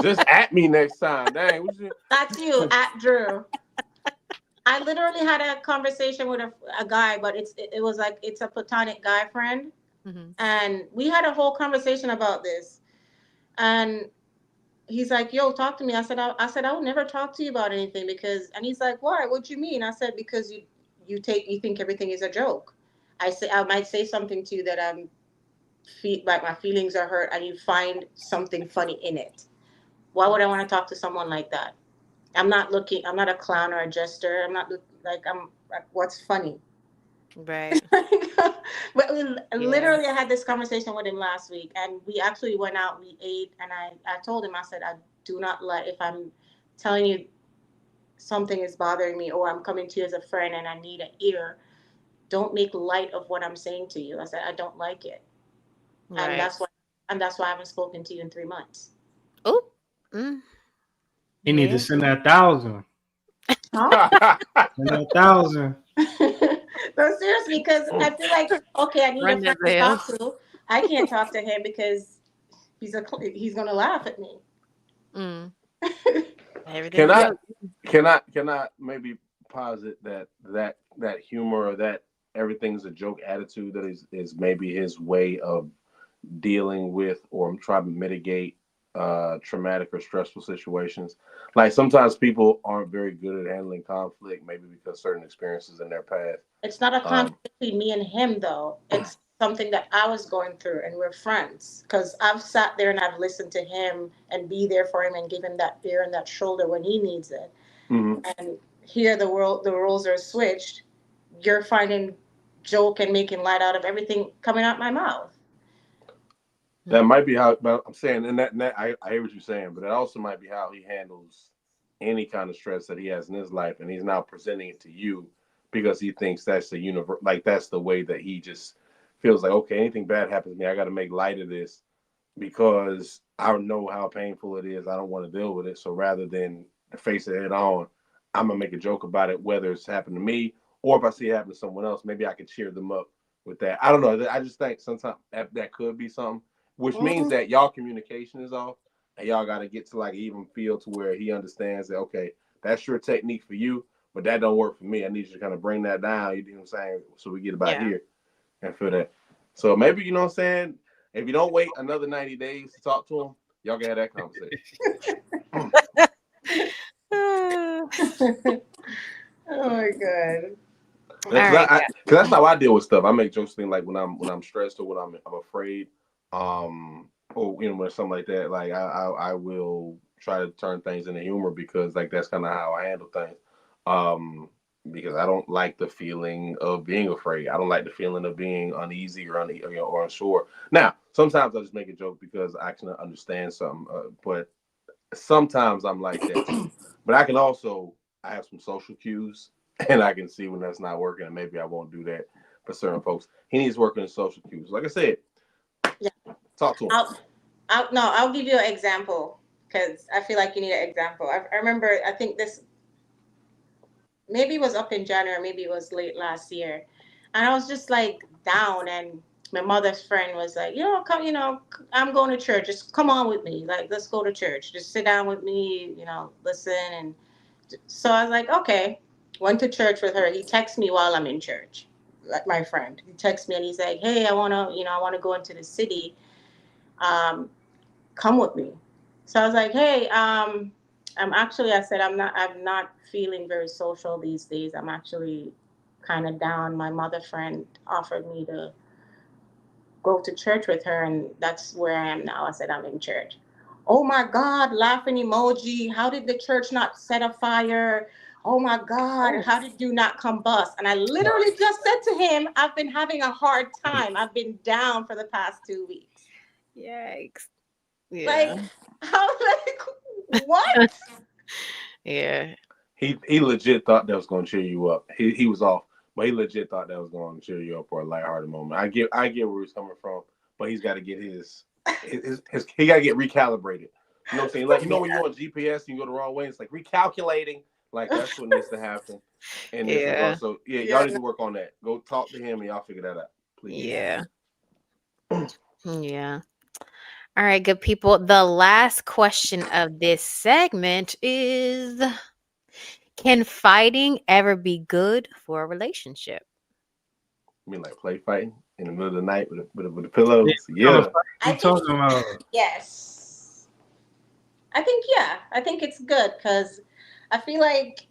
Just at me next time. Dang, what you? That's you at Drew. I literally had a conversation with a guy, but it was like it's a platonic guy friend, Mhm. and we had a whole conversation about this. And he's like, "Yo, talk to me." I said I would never talk to you about anything because. And he's like, "Why? What do you mean?" I said, "Because you think everything is a joke." I might say something to you that like my feelings are hurt, and you find something funny in it. Why would I want to talk to someone like that? I'm not looking. I'm not a clown or a jester. I'm not like I'm. Like, what's funny? Right. But we Yeah. literally I had this conversation with him last week, and we actually went out. We ate, and I told him I said I do not like if I'm telling you something is bothering me or I'm coming to you as a friend and I need an ear. Don't make light of what I'm saying to you. I said I don't like it, and Right. that's why I haven't spoken to you in 3 months. Oh. Mm, He need to yeah. send that 1,000. Huh? Send that 1,000. No, seriously, because I feel like okay, I need a Run friend that to bell. talk to. I can't talk to him because he's gonna laugh at me. Mm. can Everything's a I joke. can I maybe posit that humor or that everything's a joke attitude that is maybe his way of dealing with or trying to mitigate traumatic or stressful situations. Like sometimes people aren't very good at handling conflict, maybe because certain experiences in their past. It's not a Um, conflict between me and him, though. It's something that I was going through, and we're friends. Because I've sat there and I've listened to him and be there for him and give him that ear and that shoulder when he needs it. mhm. And here the roles are switched. You're finding joke and making light out of everything coming out my mouth. That Mm. might be how, but I'm saying, and that I hear what you're saying, but that also might be how he handles any kind of stress that he has in his life, and he's now presenting it to you because he thinks that's the universe, like that's the way that he just feels like, okay, anything bad happens to me, I got to make light of this because I know how painful it is. I don't want to deal with it, so rather than face it head on, I'm gonna make a joke about it, whether it's happened to me or if I see it happen to someone else, maybe I could cheer them up with that. I don't know. I just think sometimes that could be something which means Mm-mm. that y'all communication is off and y'all got to get to like even feel to where he understands that okay, that's your technique for you, but that don't work for me. I need you to kind of bring that down. You know what I'm saying? So we get about Yeah. here and feel that. So maybe you know what I'm saying. If you don't wait another 90 days to talk to him, y'all can have that conversation. Ah. Oh my god. All Because right, cause that's how I deal with stuff. I make jokes thing like when I'm stressed or when I'm afraid. Um, or or something like that, like I will try to turn things into humor because like that's kind of how I handle things. Um, because I don't like the feeling of being afraid. I don't like the feeling of being uneasy or or unsure. Now, sometimes I just make a joke because I can understand something, but sometimes I'm like that too. But I have some social cues, and I can see when that's not working, and maybe I won't do that for certain folks. He needs work in the social cues. Like I said, Yeah. talk to him. I'll give you an example because I feel like you need an example. I remember, I think this maybe it was up in January, maybe it was late last year. And I was just like down, and my mother's friend was like, come, I'm going to church. Just come on with me. Like, let's go to church. Just sit down with me, listen. And so I was like, okay. Went to church with her. He texts me while I'm in church, like my friend. He texts me and he's like, hey, I want to go into the city. Um, come with me. So I was like, hey, I said, I'm not feeling very social these days. I'm actually kind of down. My mother friend offered me to go to church with her, and that's where I am now. I said, I'm in church. Oh my God, laughing emoji. How did the church not set a fire? Oh my God, Oh, how did you not combust? And I literally just said to him, I've been having a hard time. I've been down for the past 2 weeks. yikes. Yeah. Like, how, like, what? Yeah. He legit thought that was going to cheer you up. He was off, but he legit thought that was going to cheer you up for a lighthearted moment. I get where he's coming from, but he's got to get his he got to get recalibrated. You know what I'm saying? Like when you're on GPS and you go the wrong way, it's like recalculating. Like that's what needs to happen in this regard. Yeah. So yeah, y'all Yeah. need to work on that. Go talk to him and y'all figure that out, please. Yeah. Yeah. All right, good people. The last question of this segment is, can fighting ever be good for a relationship? I mean, like play fighting in the middle of the night with the Yeah, pillows. what kind of Yeah. fight I you think talking about? yes. I think yeah. I think it's good because I feel like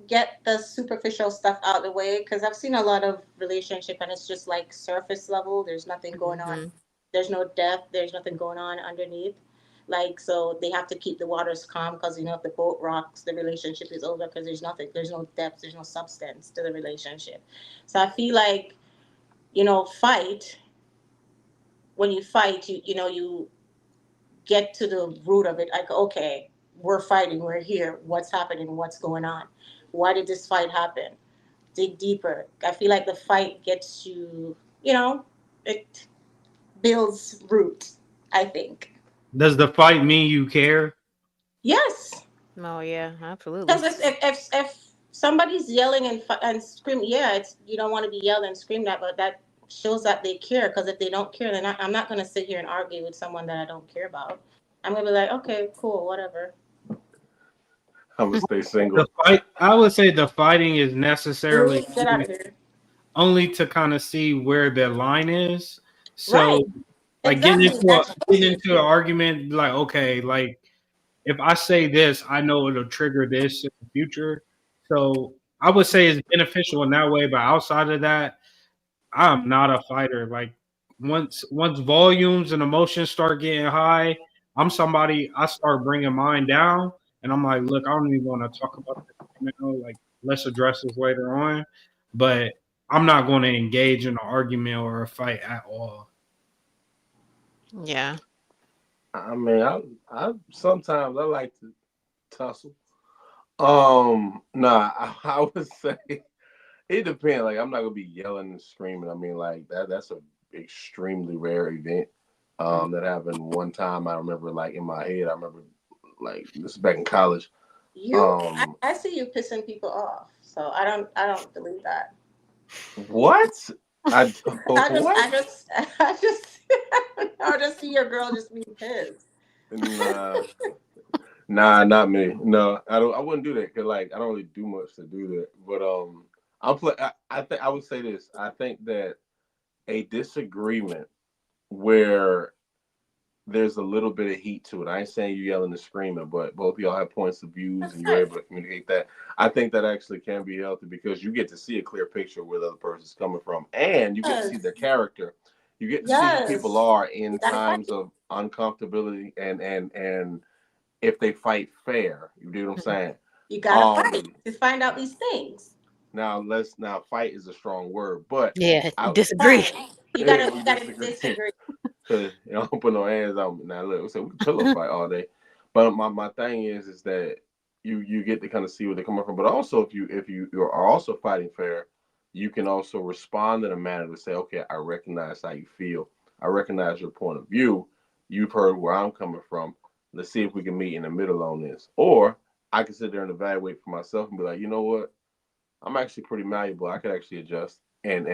get the superficial stuff out of the way because I've seen a lot of relationship and it's just like surface level. There's nothing going on. Hmm. There's no depth. There's nothing going on underneath. Like so, they have to keep the waters calm because if the boat rocks, the relationship is over because there's nothing. There's no depth. There's no substance to the relationship. So I feel like fight when you fight, you get to the root of it. Like, okay, we're fighting, we're here. What's happening? What's going on? Why did this fight happen? Dig deeper. I feel like the fight gets you, it builds roots, I think. Does the fight mean you care? Yes. Oh, yeah, Because absolutely. if somebody's yelling and screaming, yeah, it's you don't want to be yelled and screamed at, but that shows that they care. Because if they don't care, then I'm not going to sit here and argue with someone that I don't care about. I'm going to be like, okay, cool, whatever. I'm gonna stay The single. fight, I would say, the fighting is necessarily Get out of here. only to kind of see where the line is. Right. So, like Exactly. That's getting it. into an argument, like okay, like if I say this, I know it'll trigger this in the future. So I would say it's beneficial in that way. But outside of that, I'm not a fighter. Like once volumes and emotions start getting high, I'm somebody. I start bringing mine down, and I'm like, look, I don't even want to talk about this right now. Like let's address this later on. But I'm not going to engage in an argument or a fight at all. Yeah. I mean, I sometimes I like to tussle. Nah, I would say it depends. Like, I'm not gonna be yelling and screaming. I mean, like that's a extremely rare event. That happened one time. I remember, like in my head, I remember, like this is back in college. I, Um, I see you pissing people off, so I don't believe that. what? I I just what? I just I just I just see your girl just being pissed. Nah, nah, not me. No, I don't. I wouldn't do that because like I don't really do much to do that. But I'm play. I think I would say this. I think that a disagreement where there's a little bit of heat to it. I ain't saying you yelling and screaming, but both of y'all have points of views and you're Yes, able to communicate that. I think that actually can be healthy because you get to see a clear picture of where the other person's coming from, and you get to see yes, their character. You get to see who people yes. are in That times fight. of uncomfortability, and if they fight fair. You know what I'm saying? You gotta fight Um, to find out these things. now fight is a strong word, but Yeah, I disagree. Fine. You yeah, gotta we you gotta disagree. disagree. Cause I don't put no hands on me. Now look, we can pillow fight all day, but my thing is that you get to kind of see where they're coming from. But also, if you are also fighting fair, you can also respond in a manner to say, okay, I recognize how you feel. I recognize your point of view. You've heard where I'm coming from. Let's see if we can meet in the middle on this. Or I can sit there and evaluate for myself and be like, you know what? I'm actually pretty malleable. I could actually adjust and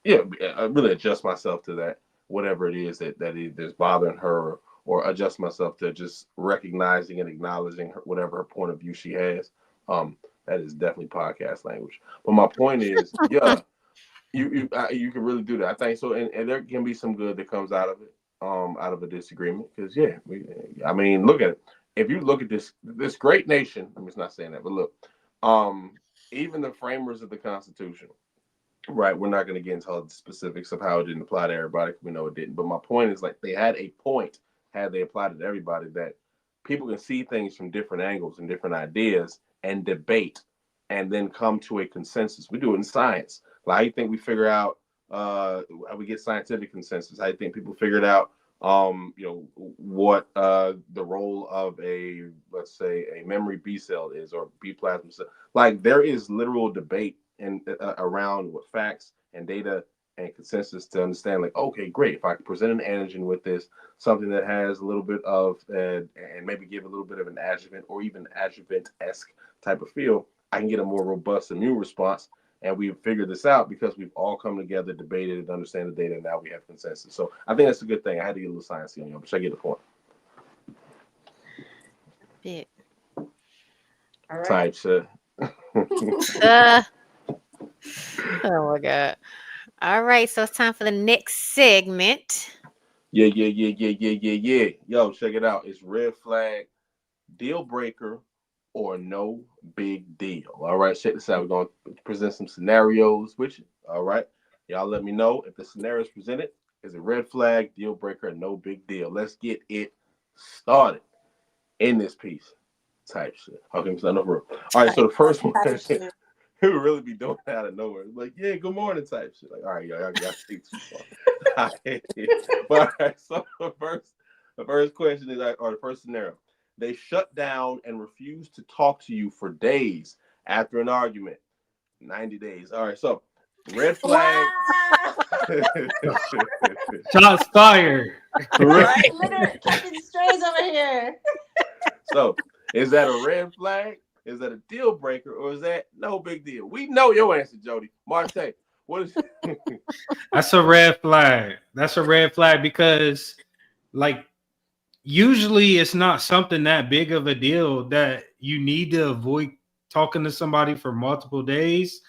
yeah, I really adjust myself to that whatever it is that's bothering her, or adjust myself to just recognizing and acknowledging her, whatever her point of view she has. That is definitely podcast language. But my point is, yeah, you can really do that. I think so, and there can be some good that comes out of it, out of a disagreement. Because yeah, I mean, look at it. If you look at this great nation, I'm just not saying that, but look, um, even the framers of the Constitution, right? We're not going to get into all the specifics of how it didn't apply to everybody. We know it didn't. But my point is, like, they had a point, had they applied it to everybody, that people can see things from different angles and different ideas and debate and then come to a consensus. We do it in science. Like, how you think we figure out how we get scientific consensus? How you think people figured out what the role of a, let's say, a memory B cell is, or B plasma cell? Like, there is literal debate and around what facts and data and consensus to understand, like, okay, great, if I present an antigen with this, something that has a little bit of and maybe give a little bit of an adjuvant or even adjuvant-esque type of feel, I can get a more robust immune response. And we've figured this out because we've all come together, debated, and understand the data, and now we have consensus. So I think that's a good thing. I had to get a little sciencey on you, but I get the point. Bit. All right. Type shit. Uh, oh my god. All right, so it's time for the next segment. Yeah. Yo, check it out. It's red flag, deal breaker, or no big deal. All right, check this out. We're going to present some scenarios with you. All right. Y'all let me know if the scenario is presented is a red flag, deal breaker, no big deal. Let's get it started in this piece. Type shit. Okay, so no room. All right, so the first one, he would really be doing that out of nowhere. Like, yeah, good morning type shit. Like, all right, y'all got to take too far. But all right, so the first question is, or the first scenario, they shut down and refuse to talk to you for days after an argument. 90 days. All right, so red flag. Wow. Shots fired. Right. Literally, Captain Strays over here. So, is that a red flag? Is that a deal breaker, or is that no big deal? We know your answer, Jody. Marte, what is? That's a red flag. That's a red flag because, like, usually it's not something that big of a deal that you need to avoid talking to somebody for multiple days.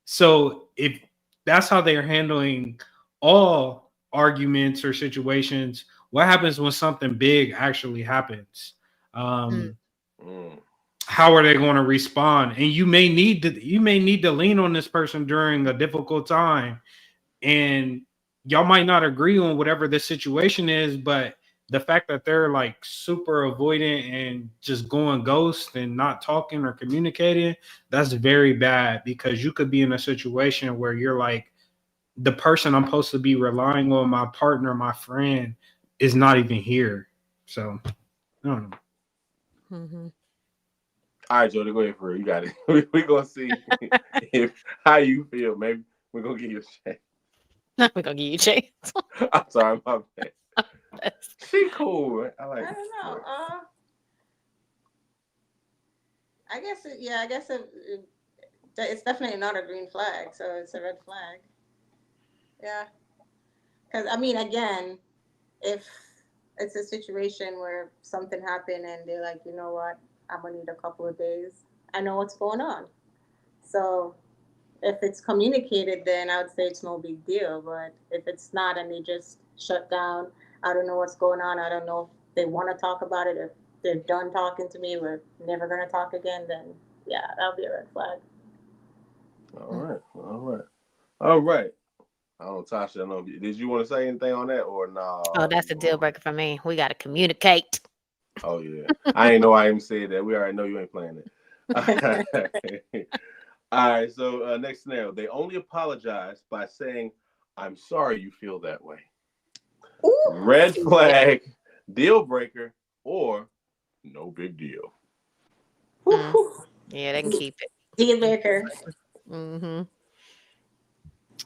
So if that's how they're handling all arguments or situations, what happens when something big actually happens? Mm. Um, Mm, how are they going to respond? And you may need to lean on this person during a difficult time, and y'all might not agree on whatever the situation is, but the fact that they're like super avoidant and just going ghost and not talking or communicating, that's very bad, because you could be in a situation where you're like, the person I'm supposed to be relying on, my partner, my friend, is not even here. So I don't know. Mm-hmm. all right, Jody, go ahead for it. You got it. We're gonna see if how you feel. Maybe we're gonna give you a chance. We're gonna give you a chance. I'm sorry, my bad. She cool. I like. I don't know. I guess yeah. I guess it's definitely not a green flag, so it's a red flag. Yeah, because I mean, again, if it's a situation where something happened and they're like, you know what, I'm gonna need a couple of days. I know what's going on. So if it's communicated, then I would say it's no big deal. But if it's not and they just shut down, I don't know what's going on. I don't know if they want to talk about it. If they're done talking to me, we're never gonna talk again. Then yeah, that'll be a red flag. All right. All right. All right. I don't know, Tasha. I don't know. Did you want to say anything on that or Oh, nah? that's a deal breaker for me. We got to communicate. Oh yeah, I ain't know I even said that. We already know you ain't playing it. All right. So next scenario, they only apologize by saying, "I'm sorry you feel that way." Ooh. Red Yeah. flag, deal breaker, or no big deal. Mm. Ooh. Yeah, they can keep it. Deal breaker. Mm-hmm.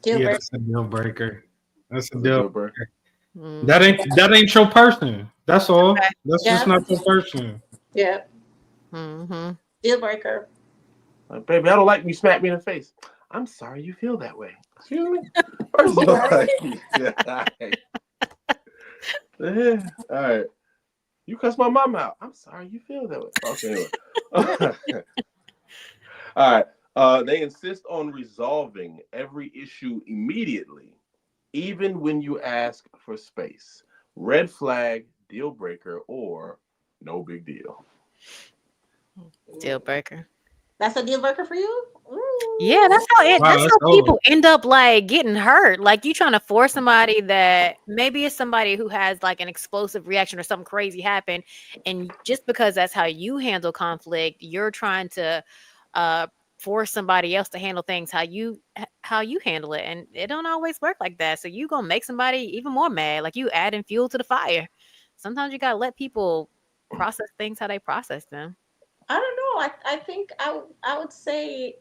Deal Yeah, breaker. that's a deal breaker. That's a That's a deal. deal breaker. That Mm-hmm. ain't your person. That's all. That's just Yeah. not your person. Yeah. Mm-hmm. Deal breaker. Like, baby, I don't like when you smack me in the face. I'm sorry you feel that way. Excuse me. First of all, Right? yeah, all right. You cuss my mom out. I'm sorry you feel that way. Okay, anyway. Yeah. All right. They insist on resolving every issue immediately, even when you ask for space. Red flag, deal breaker, or no big deal. Deal breaker. That's a deal breaker for you? Yeah, Ooh. Wow, that's that's how over. people end up like getting hurt. Like you trying to force somebody that maybe it's somebody who has like an explosive reaction or something crazy happen, and just because that's how you handle conflict, you're trying to uh force somebody else to handle things how you handle it, and it don't always work like that. So you gonna make somebody even more mad. Like you adding fuel to the fire. Sometimes you gotta let people process things how they process them. I don't know. I think I would say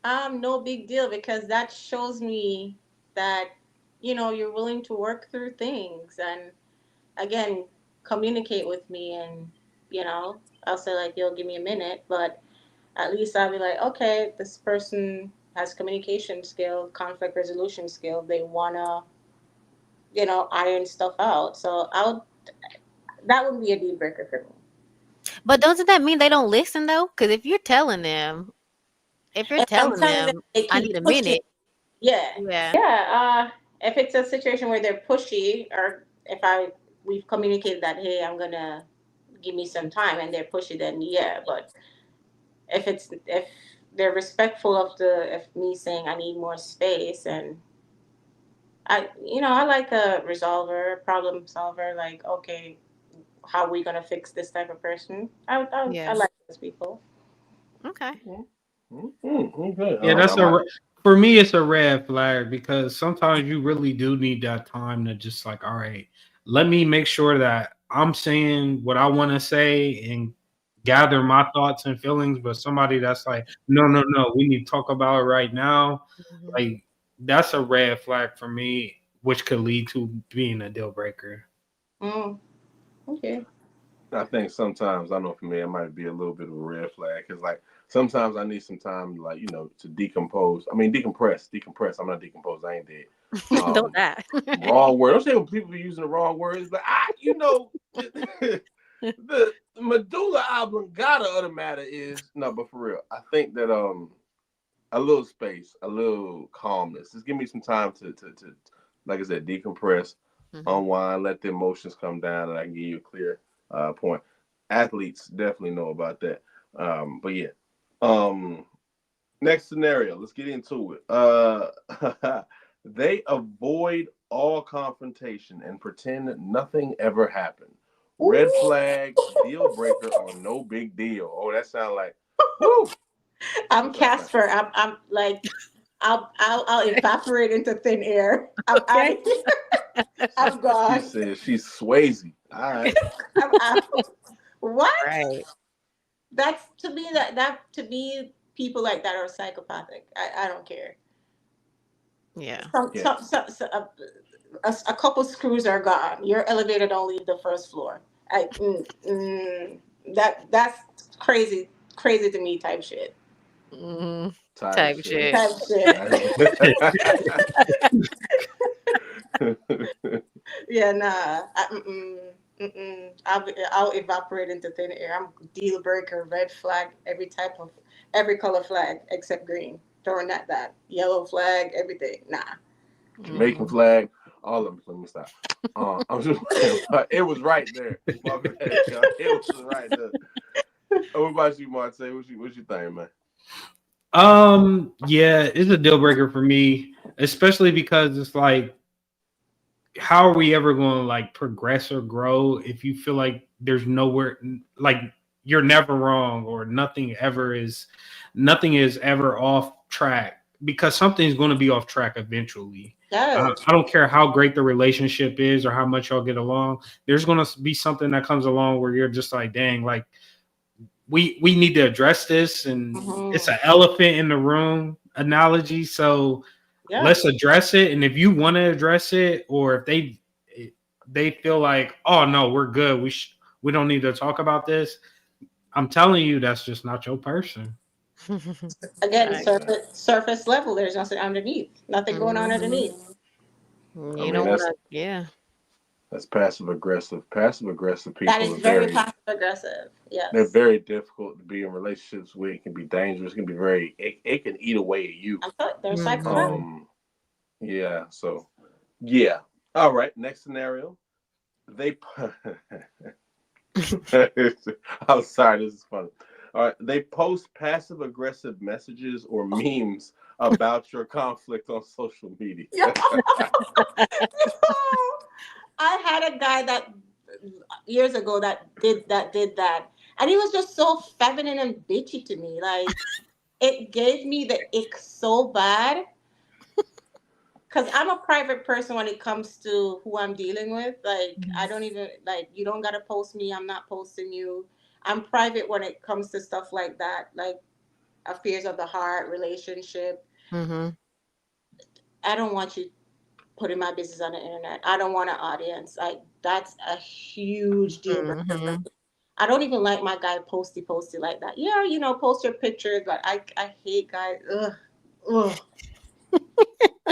no big deal because that shows me that you're willing to work through things and again communicate with me and I'll say like you'll give me a minute, but at least I'll be like, okay, this person has communication skill, conflict resolution skill. They wanna iron stuff out. So that would be a deal breaker for me. But doesn't that mean they don't listen though? Because if you're And telling sometimes them, they "I keep need a pushing. minute," Yeah. yeah, Yeah. If it's a situation where they're pushy, or if we've communicated that, hey, I'm gonna give me some time, and they're pushy, then yeah. But if they're respectful of me saying I need more space, and I like a resolver, problem solver. Like, okay, how are we gonna fix this type of person? I yeah. like those people. Okay. Okay. Yeah, I might. for me. It's a red flag because sometimes you really do need that time to just like, all right, let me make sure that I'm saying what I want to say and gather my thoughts and feelings. But somebody that's like, no, no, no, we need to talk about it right now. Mhm. Like that's a red flag for me, which could lead to being a deal breaker. Mm, okay. I think sometimes I know for me it might be a little bit of a red flag because like sometimes I need some time like to decompose. I mean decompress. I'm not decomposed. I ain't dead. Don't Um, die. wrong word. Don't say when people be using the wrong words. But the medulla oblongata of the matter is no. But for real, I think that a little space, a little calmness. Just give me some time to like I said, decompress, Mhm. unwind, let the emotions come down, and I can give you a clear point. Athletes definitely know about that. But yeah. Um, Next scenario. Let's get into it. They avoid all confrontation and pretend nothing ever happened. Red Ooh. flag, deal breaker, or no big deal. Oh, that sounds like, whoo. I'm What's that sound? Casper. I'm like I'll evaporate into thin air. I'm out Okay. of here. I'm She gone. says she's Swayze. All right. I'm out. What? Right. That's to me that to me people like that are psychopathic. I don't care. Yeah. Yeah. A couple screws are gone. Your elevator don't leave the first floor. That's crazy to me type shit. Mhm. Type Type shit. shit. Type shit. Yeah, nah. I'll evaporate into thin air. I'm deal breaker, red flag, every color flag except green. Throwing that yellow flag, everything. Nah. Jamaican Mhm. flag. All of them. Let me stop. I'm just playing, but it was right there. My bad, y'all. It was right there. What about you, Marte? What you think, man? Yeah, it's a deal breaker for me, especially because it's like, how are we ever going to like progress or grow if you feel like there's nowhere, like you're never wrong, or nothing is ever off track, because something's going to be off track eventually. Yes. I don't care how great the relationship is or how much y'all get along. There's going to be something that comes along where you're just like, dang, like we need to address this, and it's Mm-hmm. an elephant in the room analogy. So Yeah. let's address it. And if you want to address it, or if they feel like, oh no, we're good, we don't need to talk about this, I'm telling you, that's just not your person. Again, Right. surface level. There's nothing underneath. Nothing going on Mhm. underneath. I You mean, don't want to, yeah. that's passive aggressive. Passive aggressive That people is are very very passive aggressive. they're Yes. very difficult to be in relationships with. It can be dangerous. It can be it can eat away at you. I'm sorry, they're psychopaths. Mhm. Yeah. So yeah. All right. Next scenario. They. I'm sorry. This is funny. All right. They post passive aggressive messages or memes about your conflict on social media. Yeah. I had a guy that years ago that did that, and he was just so feminine and bitchy to me. Like it gave me the ick so bad because I'm a private person when it comes to who I'm dealing with. Like I don't even like you don't gotta post me. I'm not posting you. I'm private when it comes to stuff like that, like affairs of the heart, relationship. Mhm. I don't want you putting my business on the internet. I don't want an audience. Like that's a huge deal breaker for Mhm. me. I don't even like my guy posty like that. Yeah, post your pictures, but I hate guys. Ugh, ugh.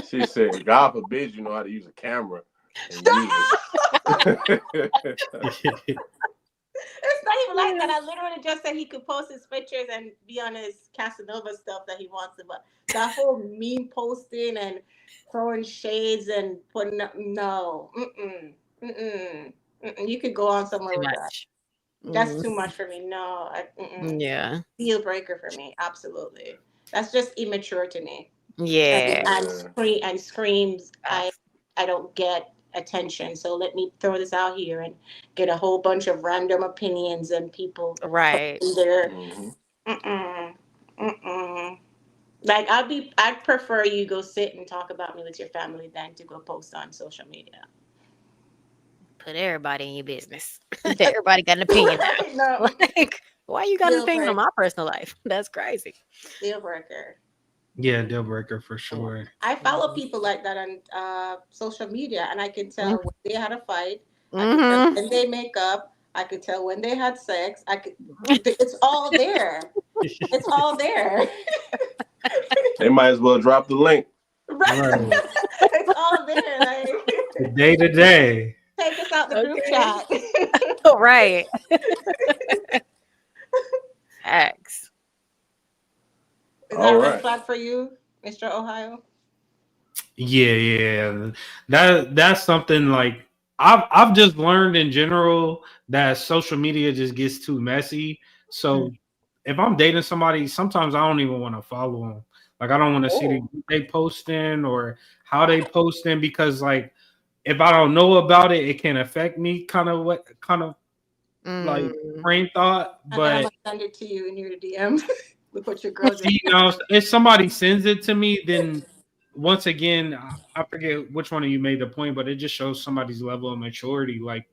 She said, "God forbid you know how to use a camera and use it." It's not even like that. I literally just said he could post his pictures and be on his Casanova stuff that he wants to, but that whole meme posting and throwing shades and putting up, no, you could go on somewhere Too with that. much. That's Mm. too much for me. No, Yeah. deal breaker for me. Absolutely, that's just immature to me. Yeah. Yeah. And screams. I don't get attention, so let me throw this out here and get a whole bunch of random opinions and people Right. in there. Hmm. Mm-mm, mm-mm. Like I'd prefer you go sit and talk about me with your family than to go post on social media. Put everybody in your business. Everybody got an opinion now. No, Like, why you got an deal opinion on breaker. my personal life? That's crazy. Deal breaker. Yeah, deal breaker for Yeah. sure. I follow Mhm. people like that on social media, and I can Mhm. tell when they had a fight. I can tell Mhm. when they make up. I could tell when they had sex. I could. It's all there. It's all there. They might as well drop the link. Right. Right. It's all there. Like Day to day. take us out the group Okay. chat. Right. Facts. Is All that a red right. flag for you, Mr. Ohio? Yeah. That's something like I've just learned in general that social media just gets too messy. Mm. So if I'm dating somebody, sometimes I don't even want to follow them. Like I don't want to see Oh, they posting or how they posting, because like if I don't know about it, it can affect me kind of like Mm. brain thought. and then I'm But gonna send it to you in your DM. Look what your girls are. if somebody sends it to me, then once again, I forget which one of you made the point, but it just shows somebody's level of maturity. Like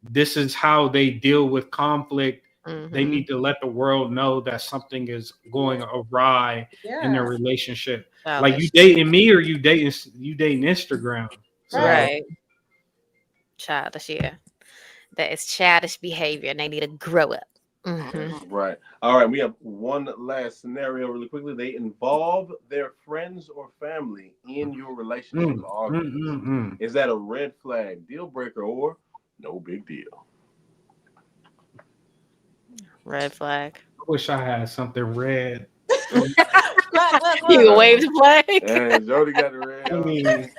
this is how they deal with conflict. They Mhm. need to let the world know that something is Yeah, going awry in their yeah, relationship. Like you Childish. dating me or you dating Instagram. So right. Right. Childish. Yeah. That is childish behavior, and they need to grow up. Mhm. That's right. All right. We have one last scenario really quickly. They involve their friends or family in your relationship arguments. Mm. Is that a red flag, deal breaker, or no big deal? Red flag. I wish I had something red. You Look. can Uh, wave the flag. and Jody got the red. I Okay. mean,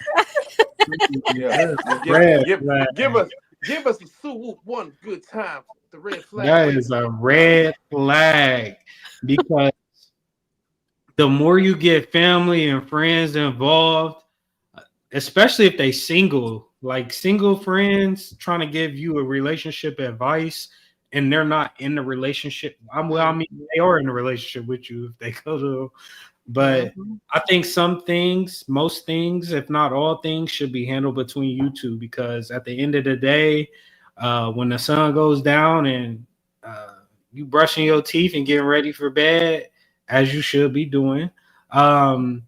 Yeah. that's Just a red flag. give us a swoop one good time. The red flag That wave. is a red flag, because the more you get family and friends involved, especially if they single, like single friends trying to give you a relationship advice and they're not in the relationship. I mean, Mhm. they are in a relationship with you if they go to, but Mhm. I think some things, most things, if not all things, should be handled between you two because at the end of the day, when the sun goes down and uh, you brushing your teeth and getting ready for bed, as you should be doing, um,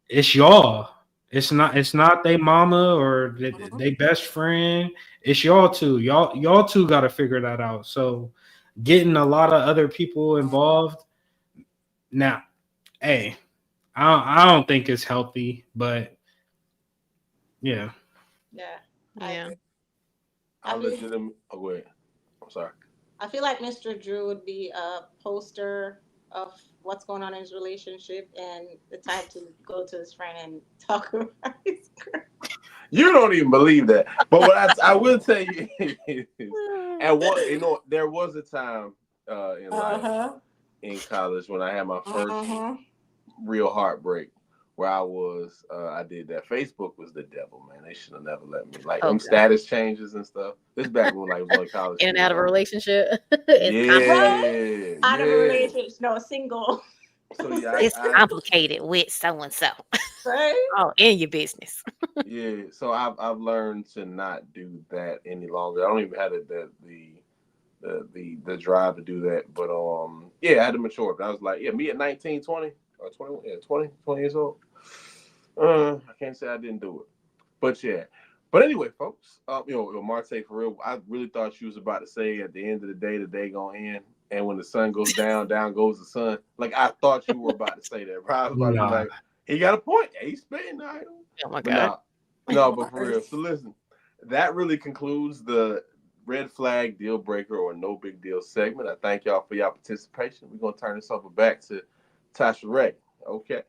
it's y'all. It's not they mama or Mhm. they best friend. It's y'all two. Y'all two got to figure that out. So getting a lot of other people involved now. Hey, I don't think it's healthy, but yeah. Yeah, I Yeah. agree. I I feel legitimately. Oh, go ahead. I'm sorry. I feel like Mr. Drew would be a poster of what's going on in his relationship and the type to go to his friend and talk about his girl. You don't even believe that. But what I will tell you is, at one, there was a time in Uh life huh. in college when I had my first Uh real heartbreak where I did that. Facebook was the devil, man. They should have never let me. Like Oh them god. status changes and stuff. This back when I was only college In and kids out of a on there. relationship. It's complicated. Right. Yeah, Out of a yeah. relationship, no, single. So yeah, It's complicated with so and so. Right? Oh, in your business. yeah. So I've learned to not do that any longer. I don't even have the drive to do that. But yeah, I had to mature. But I was like, yeah, me at 19, 20 or 21, yeah, 20 years old. I can't say I didn't do it. But yeah. But anyway, folks, Marte, for real, I really thought you was about to say at the end of the day gonna end, and when the sun goes down, down goes the sun. Like I thought you were about to say that, bro. I was about to be Nah. like, he got a point. Yeah, he's spitting now. Oh my But god. no, no, but for real. So listen, that really concludes the red flag, deal breaker, or no big deal segment. I thank y'all for your participation. We're gonna turn this over back to Tasha Ray. Okay.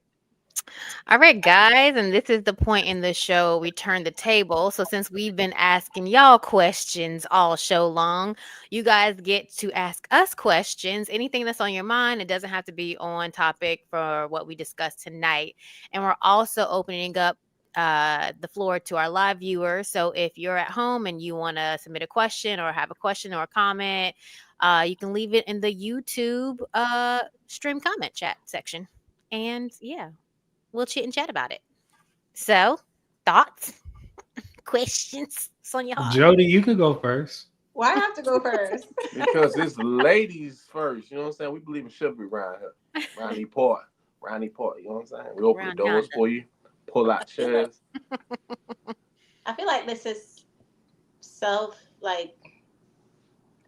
All right, guys, and this is the point in the show we turn the table. So, since we've been asking y'all questions all show long, you guys get to ask us questions. Anything that's on your mind, it doesn't have to be on topic for what we discussed tonight. And we're also opening up the floor to our live viewers. So, if you're at home and you want to submit a question or have a question or a comment, you can leave it in the YouTube stream comment chat section. And yeah, we'll chit and chat about it. So, thoughts, questions, what's on your heart? Jody, you could go first. Why I have to go first? Because it's ladies first. You know what I'm saying? We believe in chivalry around here. Ronnie Port. Ronnie Port. You know what I'm saying? We open the Around doors yonder. for you, pull out chairs. I feel like this is self, like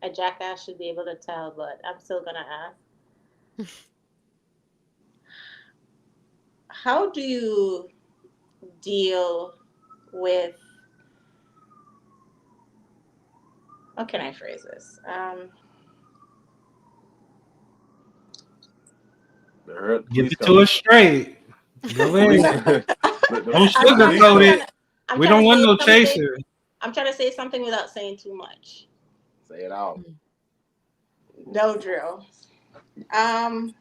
a jackass should be able to tell, but I'm still gonna ask. How do you deal with, how can I phrase this? The Give police it to coming. us straight. Go Police. ahead. Don't The police sugarcoat coming. it. I'm We trying don't to want say no something. chaser. I'm trying to say something without saying too much. Say it out. No drill. Um,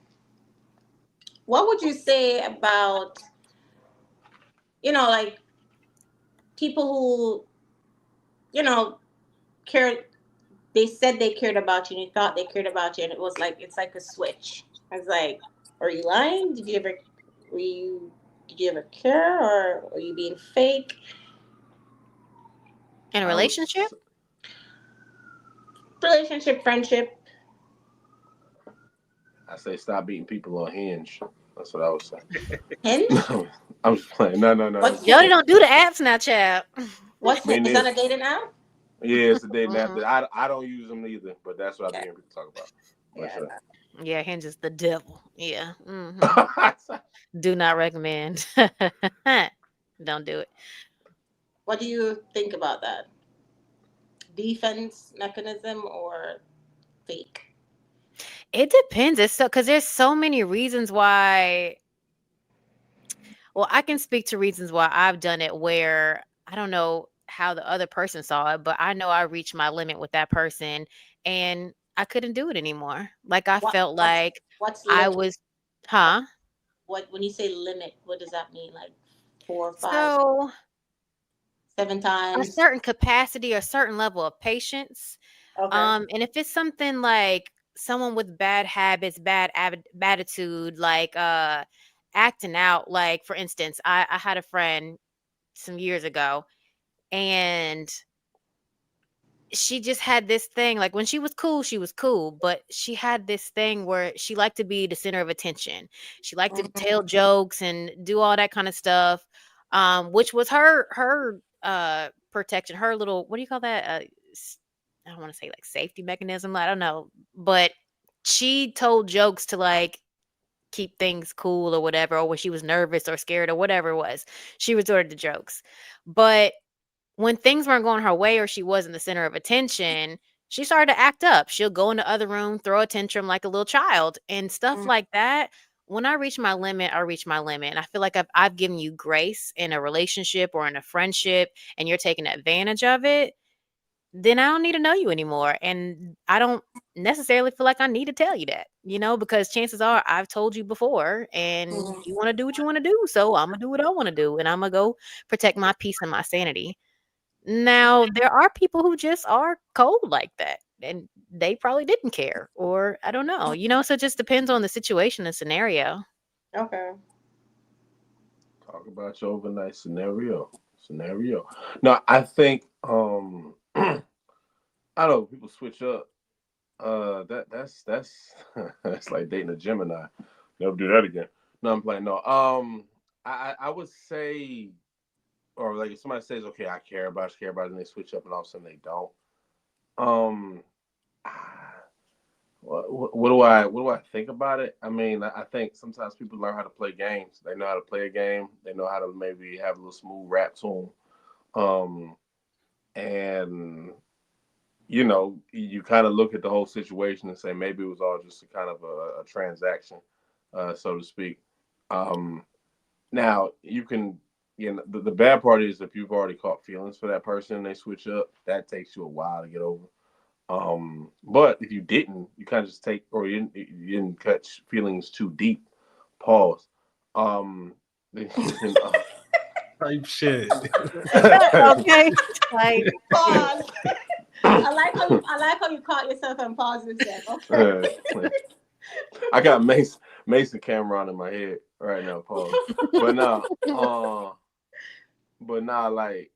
what would you say about, like people who, you know, cared, they said they cared about you and you thought they cared about you and it was like, it's like a switch. It's like, are you lying? Were you, did you ever care, or were you being fake? In a I relationship? was. Relationship, friendship. I say stop beating people on Hinge. That's what I was Hinge? saying. I'm just playing. No, no, no. What's Jody Hinge? don't do the apps now, child. What's I mean, Is that a it's dating app? yeah, it's a dating app Mhm. that I don't use them either, but that's what I be Okay. hearing people talk about. But Yeah. Yeah, Hinge is the devil. Yeah. sure. Do not recommend. Don't do it. What do you think about that? Defense mechanism or fake? It depends. It's so because there's so many reasons why. Well, I can speak to reasons why I've done it where I don't know how the other person saw it, but I know I reached my limit with that person and I couldn't do it anymore. Like I What felt what's like what's I limit? was, What huh? what when you say limit, what does that mean? Like 4, 5, So 7 a times. certain capacity, a certain level of patience. Okay. And if it's something like someone with bad habits, attitude, like acting out, like for instance, I had a friend some years ago, and she just had this thing, like when she was cool, but she had this thing where she liked to be the center of attention. She liked to tell Mhm. jokes and do all that kind of stuff, which was her protection, her little, what do you call that? I don't want to say like safety mechanism. I don't know, but she told jokes to like keep things cool or whatever, or when she was nervous or scared or whatever it was, she resorted to jokes. But when things weren't going her way or she wasn't the center of attention, she started to act up. She'll go in the other room, throw a tantrum like a little child and stuff Mm. like that. When I reach my limit, I reach my limit. And I feel like I've given you grace in a relationship or in a friendship and you're taking advantage of it, then I don't need to know you anymore. And I don't necessarily feel like I need to tell you that, because chances are I've told you before and Mhm. you want to do what you want to do. So I'm going to do what I want to do and I'm going to go protect my peace and my sanity. Now, there are people who just are cold like that, and they probably didn't care, or I don't know, so it just depends on the situation and scenario. Okay. Talk about your overnight scenario. Scenario. No, I think I don't know, people switch up. That's that's like dating a Gemini. Never do that again. No, I'm playing. No. I would say, or like if somebody says, okay, I care about it, and they switch up and all of a sudden they don't. Um what do I think about it? I mean, I think sometimes people learn how to play games. They know how to play a game. They know how to maybe have a little smooth rap to them. And you kind of look at the whole situation and say maybe it was all just a kind of a transaction, so to speak. Um, Now you can, the bad part is if you've already caught feelings for that person and they switch up, that takes you a while to get over. But if you didn't, you kind of just take, or you didn't catch feelings too deep. Pause. Then you can. Type shit. Okay. Like, shit. Pause. I like how you caught yourself on pause and said, okay. I got Mason Cameron in my head right now. Pause. But now,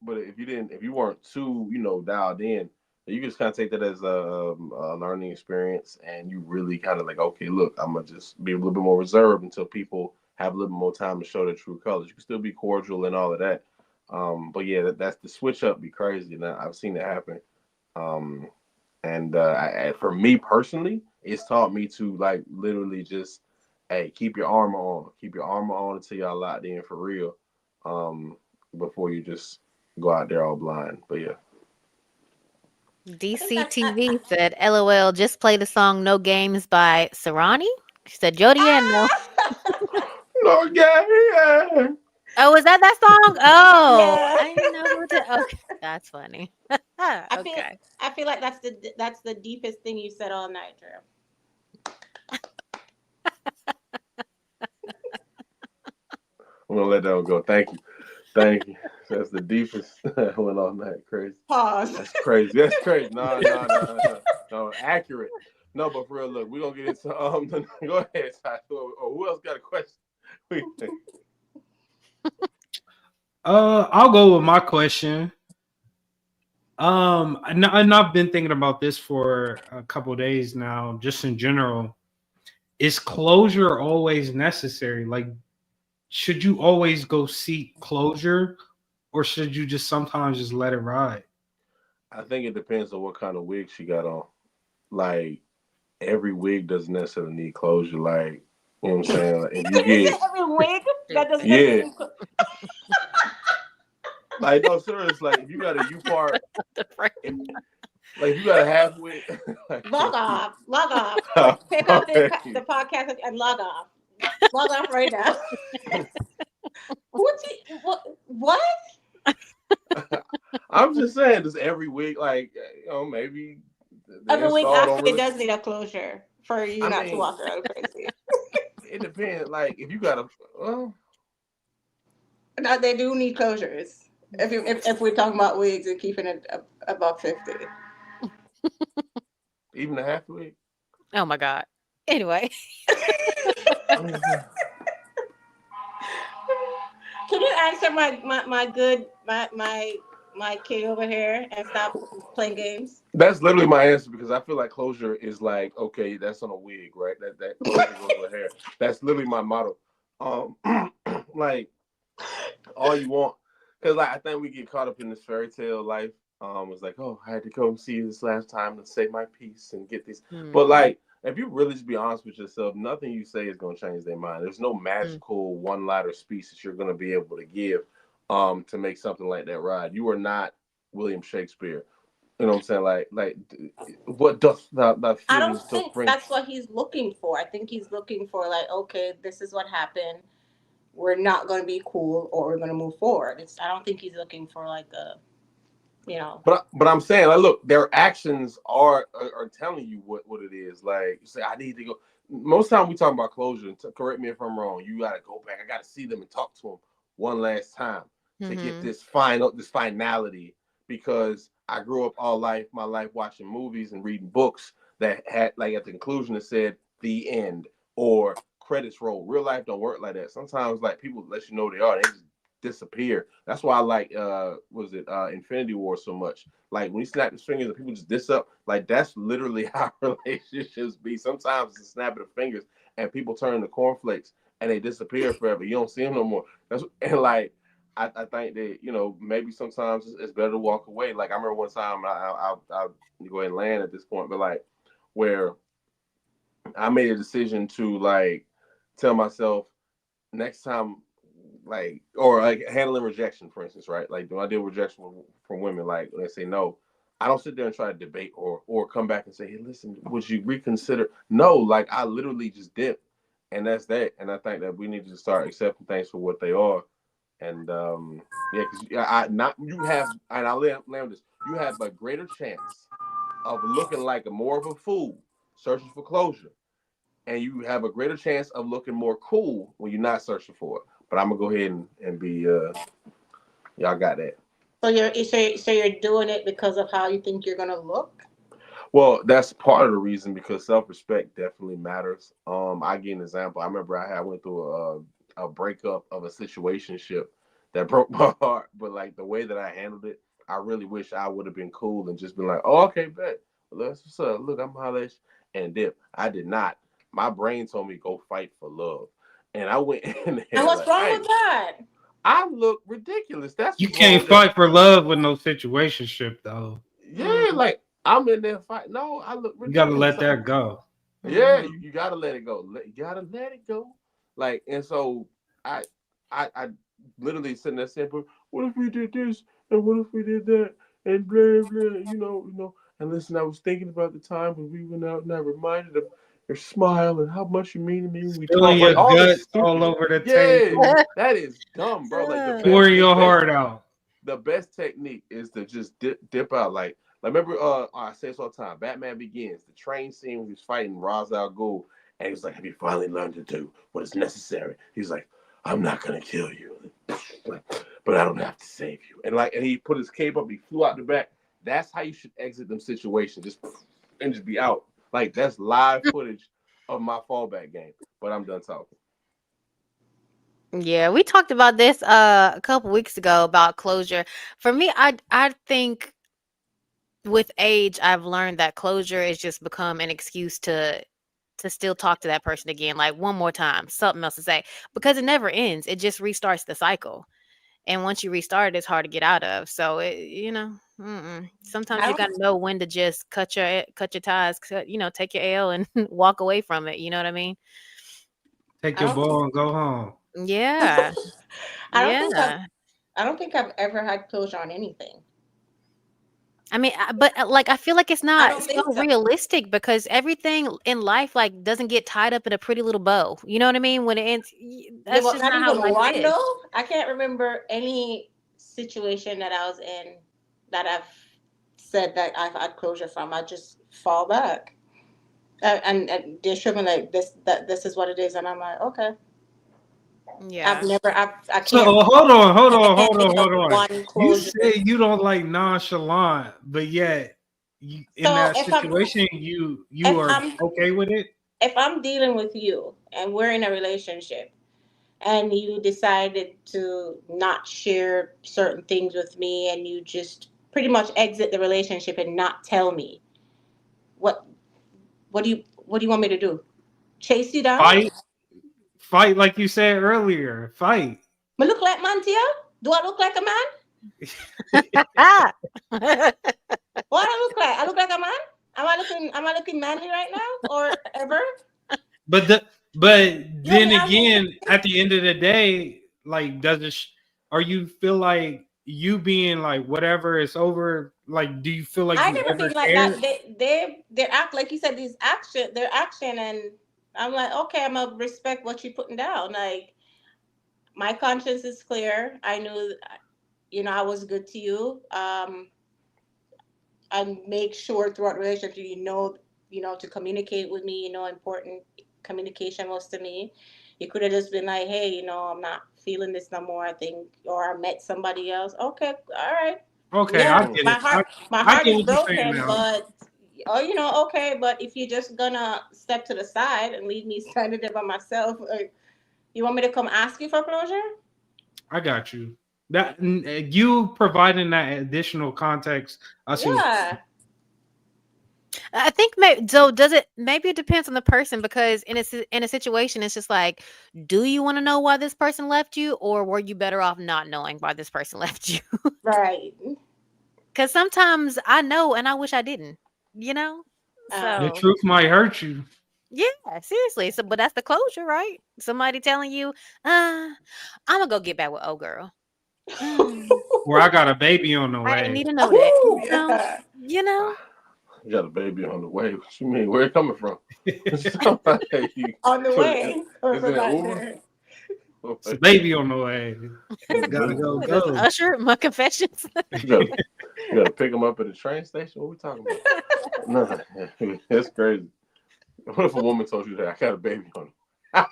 but if you weren't too, dialed in, you can just kind of take that as a learning experience, and you really kind of like, okay, look, I'm gonna just be a little bit more reserved until people have a little bit more time to show their true colors. You can still be cordial and all of that, but yeah, that's the switch up. Be crazy, and I've seen it happen. Um, and for me personally, it's taught me to like literally just, hey, keep your armor on until y'all locked in for real. Um, Before you just go out there all blind. But yeah. I think that's I, DCTV said, LOL, just play the song No Games by Sarani. She said, Jodiann, no. ah! No, yeah, yeah. Oh, is that song? Oh, Yeah. I didn't know who to. Okay, that's funny. I feel Okay. I feel like that's the deepest thing you said all night, Drew. I'm gonna let that one go. Thank you. Thank you. That's the deepest. Went on that crazy. Pause. That's crazy. That's crazy. No, no, no, no, no. Accurate. No, but for real, look, we're gonna get into go ahead, Ty. Or who else got a question? I'll go with my question. And I've been thinking about this for a couple days now, just in general. Is closure always necessary? Like, should you always go seek closure, or should you just sometimes just let it ride? I think it depends on what kind of wig she got on. Like every wig doesn't necessarily need closure. Like, you know what I'm saying? Like, if you You say get, every wig that doesn't yeah, necessarily. like no, serious. Like if you got a U part, The frick. if like if you got a half wig, like, Log off. Log off. Pick up okay. the podcast and log off. Log off right now. What? What? I'm just saying, does every wig like maybe the Every wig install don't actually really. does need a closure for you I not to mean, walk around crazy. it depends. Like if you got a well, Now they do need closures. If we're talking about wigs and keeping it above 50. Even a half a week. Oh my God. Anyway. Can you answer my good my kid over here and stop playing games? That's literally my answer because I feel like closure is like okay, that's on a wig, right? That closure goes with hair. That's literally my motto. Um, like all you want, because like I think we get caught up in this fairy tale life. It's like oh, I had to go and see you this last time to say my piece and get these. But Hmm. like, if you really just be honest with yourself, nothing you say is gonna change their mind. There's no Mm. magical one-liner speech that you're gonna be able to give, to make something like that ride. You are not William Shakespeare. You know what I'm saying? What doth thy I don't feelings doth think bring? that's what he's looking for. I think he's looking for like, okay, this is what happened. We're not going to be cool, or we're going to move forward. I don't think he's looking for like a, you know. But I'm saying like, look, their actions are telling you what it is. Like you say, I need to go. Most time we talk about closure. And correct me if I'm wrong. You got to go back. I got to see them and talk to them one last time to get Mm-hmm. this finality. Because I grew up my life watching movies and reading books that had like at the conclusion it said the end or credits roll. Real life don't work like that. Sometimes like people let you know they are. They just disappear. That's why I like was it Infinity War so much. Like when he snapped his fingers and people just dis up, like that's literally how relationships be. Sometimes it's a snap of the fingers and people turn into cornflakes and they disappear forever. You don't see them no more. That's and like I think that maybe sometimes it's better to walk away. Like I remember one time I'll go ahead and land at this point, but like where I made a decision to like tell myself next time like or like handling rejection for instance, right? Like when I deal with rejection from women, like when they say no, I don't sit there and try to debate or come back and say, hey, listen, would you reconsider? No, like I literally just dip, and that's that. And I think that we need to start accepting things for what they are. And yeah, because I not you have, and I'll land this, you have a greater chance of looking like a more of a fool searching for closure, and you have a greater chance of looking more cool when you're not searching for it. But I'm gonna go ahead and be y'all got that. So you're doing it because of how you think you're going to look. Well, that's part of the reason because self respect definitely matters. I give an example. I remember I went through a breakup of a situationship that broke my heart, but like the way that I handled it, I really wish I would have been cool and just been like, oh, okay, bet. Well, that's what's up. Look, I'm hollering and dip. I did not. My brain told me go fight for love, and I went in And there what's like, wrong with hey, that? I look ridiculous. That's You what's can't wrong. That fight for love with no situationship though. yeah, Mm-hmm. like I'm in there fight. No, I look You gotta ridiculous. let that go. Yeah, Mm-hmm. you gotta let it go. You gotta let it go. Like, and so I, I literally sitting there saying, "But what if we did this and what if we did that and blah blah?" And listen, I was thinking about the time when we went out and I reminded of your smile and how much you mean to me when we Spilling talk. Like your all this guts all stupid. over the Yeah, table, that is dumb, bro. Like pouring the your best heart out. the best technique is to just dip out. Like remember, I say this all the time. Batman Begins, the train scene when he's fighting Ra's al Ghul, and he's like, "Have you finally learned to do what is necessary?" He's like, "I'm not gonna kill you, but I don't have to save you." And he put his cape up, he flew out the back. That's how you should exit them situations, just be out. Like that's live footage of my fallback game. But I'm done talking. Yeah, we talked about this a couple weeks ago about closure. For me, I think with age I've learned that closure is just become an excuse to still talk to that person again like one more time, something else to say because it never ends. It just restarts the cycle. And once you restart it, it's hard to get out of. So sometimes I you don't. got to know when to just cut your ties, take your L and walk away from it, you know what I mean? Take I your don't think. ball and go home. Yeah. I don't think I've. Yeah. I don't think I've ever had closure on anything. I mean, but like I feel like it's I not don't so think so. realistic because everything in life like doesn't get tied up in a pretty little bow. You know what I mean? When it ends, Yeah, that's but just not not how even life one is. though. I can't remember any situation that I was in that I've said that I've had closure from. I just fall back, and they're showing me like this, that this is what it is, and I'm like, okay. Yeah. I So can't handle just one You closure. say you don't like nonchalant, but yet in So that situation, you if are I'm okay with it. if I'm dealing with you and we're in a relationship and you decided to not share certain things with me and you just pretty much exit the relationship and not tell me, what what do you want me to do? Chase you down? Fight, fight, like you said earlier. Fight. I look like man to you? Do I look like a man? What I look like? I look like a man? Am I looking manly right now or ever? But but You want me then to answer? again, at the end of the day, like, does it? Or you feel like you being like whatever is over? Like, do you feel like I you never ever think like cared? that. They act like you said, these their action, and I'm like, okay, I'm gonna respect what you're putting down. Like, my conscience is clear. I knew, I was good to you. I make sure throughout the relationship, to communicate with me. Important communication was to me. You could have just been like, hey, I'm not feeling this no more. I think, or I met somebody else. Okay, all right. Okay, I Yeah, get my it. heart, my I heart get is what you're saying broken, now. but okay. But if you're just gonna step to the side and leave me standing there by myself, you want me to come ask you for closure? I got you. You providing that additional context. I see what. Yeah, I think maybe so. Does it? Maybe it depends on the person because in a situation, it's just like, do you want to know why this person left you, or were you better off not knowing why this person left you? right. Because sometimes I know and I wish I didn't. You know. The Um, So truth might hurt you. yeah, seriously. So, but that's the closure, right? Somebody telling you, I'm gonna go get back with old girl. Mm, Or I got a baby on the I didn't way. need to know that. oh yeah. You know. You got a baby on the way. What you mean? Where it coming from? So, like, On the so way, is it over an back Uber? there. It's a baby on the way. Gotta go, What is this, go. Usher? My confessions. You gotta, you gotta pick them up at the train station. What we talking about? No, that's crazy. What if a woman told you that I got a baby on? I'm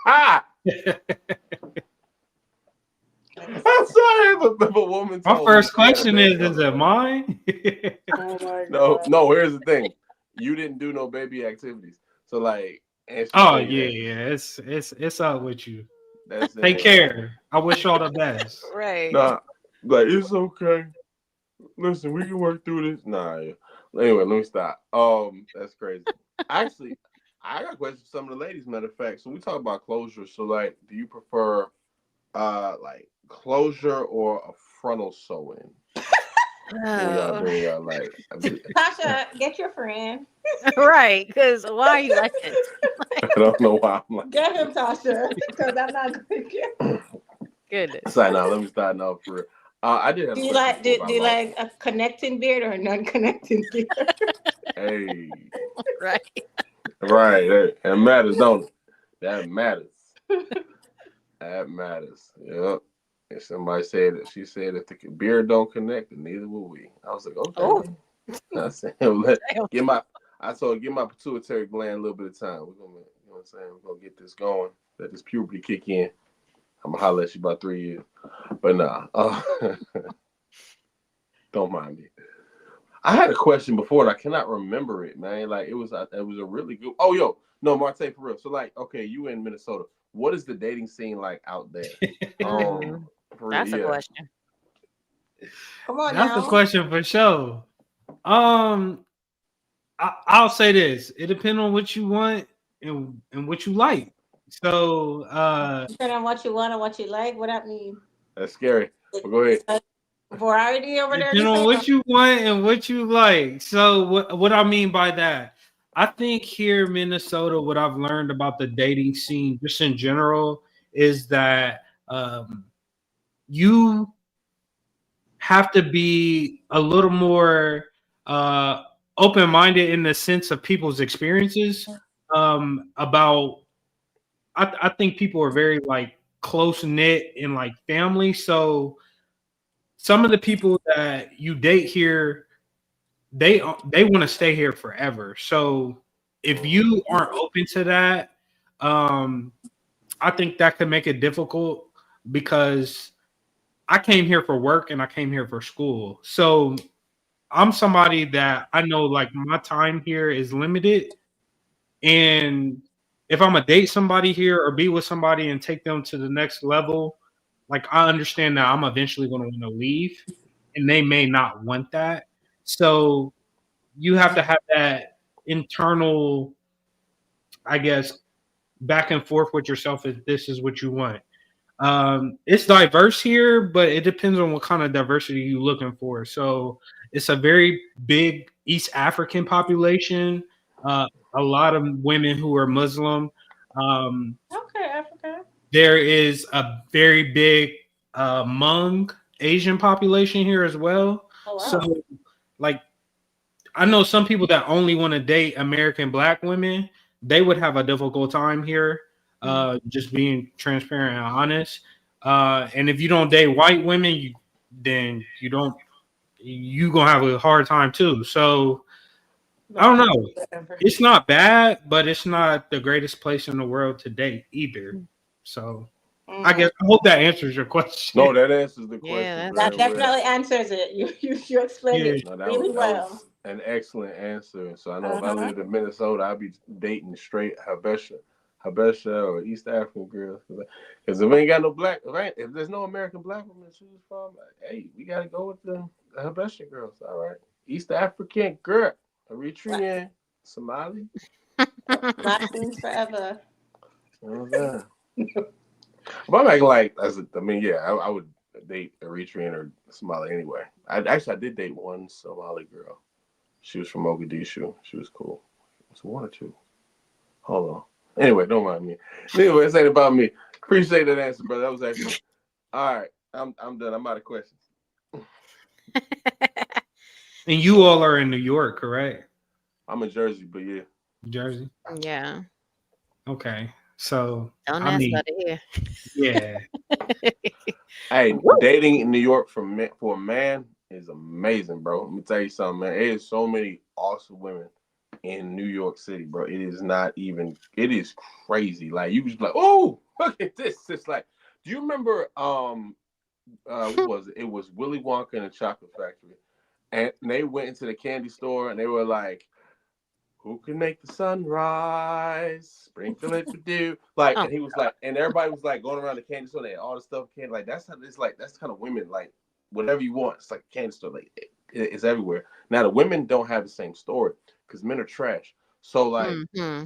sorry, but if a woman My told me first she had a question baby on is the it way. mine? Oh my No, god. no. Here's the thing: you didn't do no baby activities, so like, and she Oh tell you yeah, that. yeah. It's up with you. That's Take it. care. I wish all the best. Right. Nah, like it's okay. Listen, we can work through this. Nah, yeah. Anyway, let me stop. That's crazy. Actually, I got questions for some of the ladies. Matter of fact, so we talk about closure. So, like, do you prefer like closure or a frontal sew in when y'all Oh, doing y'all like? Tasha, get your friend. right. Because why are you like this? I don't know why I'm like Get him, this. Tasha, because I'm not going to get. Goodness. Sorry, now let me start now for real. I did have a Do you question like before do, about do you law. like a connecting beard or a non-connecting beard? Hey, Right. right, hey, that matters, don't it? That matters. That matters. Yep. And somebody said that she said if the beard don't connect, then neither will we. I was like, okay. Oh, I said, let damn. give my I told her, give my pituitary gland a little bit of time. We're gonna, you know what I'm saying? We're gonna get this going. Let this puberty kick in. I'm gonna holler at you about 3 years. But nah, don't mind me. I had a question before and I cannot remember it, man. Like it was a really good. Oh, yo, no, Marte, for real. So like, okay, you in Minnesota. What is the dating scene like out there? Mm, For real, that's a yeah. question. Come on That's the now. question for sure. Um, I'll say this: it depends on what you want and what you like. So, Depending on what you want and what you like, what that mean? That's scary. But go ahead. It's like variety over there. depending You on say? what you want and what you like. So, what I mean by that, I think here in Minnesota, what I've learned about the dating scene, just in general, is that you have to be a little more uh, open-minded in the sense of people's experiences about I think people are very like close knit and like family. So some of the people that you date here, they want to stay here forever. So if you aren't open to that, um, I think that could make it difficult because I came here for work and I came here for school. So I'm somebody that I know like my time here is limited. And if I'm gonna date somebody here or be with somebody and take them to the next level, like I understand that I'm eventually gonna want to leave and they may not want that. So you have to have that internal, I guess, back and forth with yourself if this is what you want. It's diverse here, but it depends on what kind of diversity you're looking for. So it's a very big East African population, a lot of women who are Muslim. Um, Okay, Africa. there is a very big Hmong Asian population here as well. Oh So, wow. like, I know some people that only want to date American black women. They would have a difficult time here, just being transparent and honest. And if you don't date white women, then you gonna have a hard time too. So I don't Right. know. Whatever. It's not bad, but it's not the greatest place in the world to date either. So I Mm. guess I hope that answers your question. No, that answers the question Yeah, that's very That true. well. definitely answers it. You explained Yeah. it No, that really was that well. was an excellent answer. So I know Uh if I huh. lived in Minnesota, I'd be dating straight Habesha or East African girls. Because if we ain't got no black, if there's no American black women to choose from, like, hey, we gotta go with the Habesha girls. All right, East African girl, Eritrean, Somali. Black queens forever. You know what I'm saying? But I'm like, I mean, yeah, I would date Eritrean or Somali anyway. I did date one Somali girl. She was from Mogadishu. She was cool. It was one or two. Hold on. Anyway, don't mind me. Anyway, this ain't about me. Appreciate that answer, brother. That was excellent. All right, I'm done. I'm out of questions. And you all are in New York, correct? I'm in Jersey, but yeah. Jersey. Yeah. Okay. So Don't I ask mean, about it yeah. Hey, here. dating in New York for a man is amazing, bro. Let me tell you something, man. There is so many awesome women in New York City, bro. It is not even. It is crazy. Like you just like, oh, look at this. It's like, do you remember? What was it? It was Willy Wonka and the Chocolate Factory, and they went into the candy store and they were like, "Who can make the sun rise? Sprinkle it with dew." Like, Oh, and he was like, and everybody was like going around the candy store. They had all the stuff candy. Like that's how it's like. That's kind of women like whatever you want. It's like a candy store. Like it's everywhere. Now the women don't have the same story because men are trash. So like hmm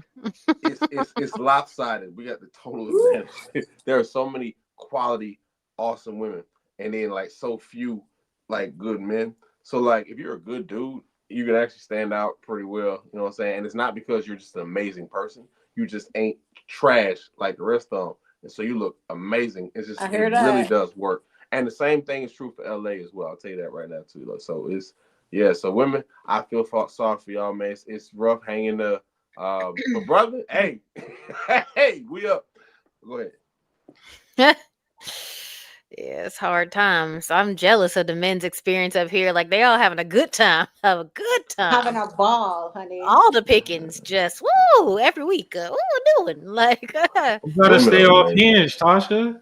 it's lopsided. We got the total Woo. advantage. There are so many quality, awesome women, and then like so few like good men. So like if you're a good dude, you can actually stand out pretty well. You know what I'm saying? And it's not because you're just an amazing person. You just ain't trash like the rest of them, and so you look amazing. It's just I it hear really that. does work. And the same thing is true for LA as well. I'll tell you that right now too. Like, so it's yeah. So women, I feel sorry for y'all, man. It's rough hanging the but brother, hey, hey, we up. Go ahead. yeah, it's hard times. I'm jealous of the men's experience up here. Like they all having a good time. Have a good Having time. a ball, honey. All the pickings just woo every week. What we doing? Like You gotta Women stay are off amazing. Hinge, Tasha.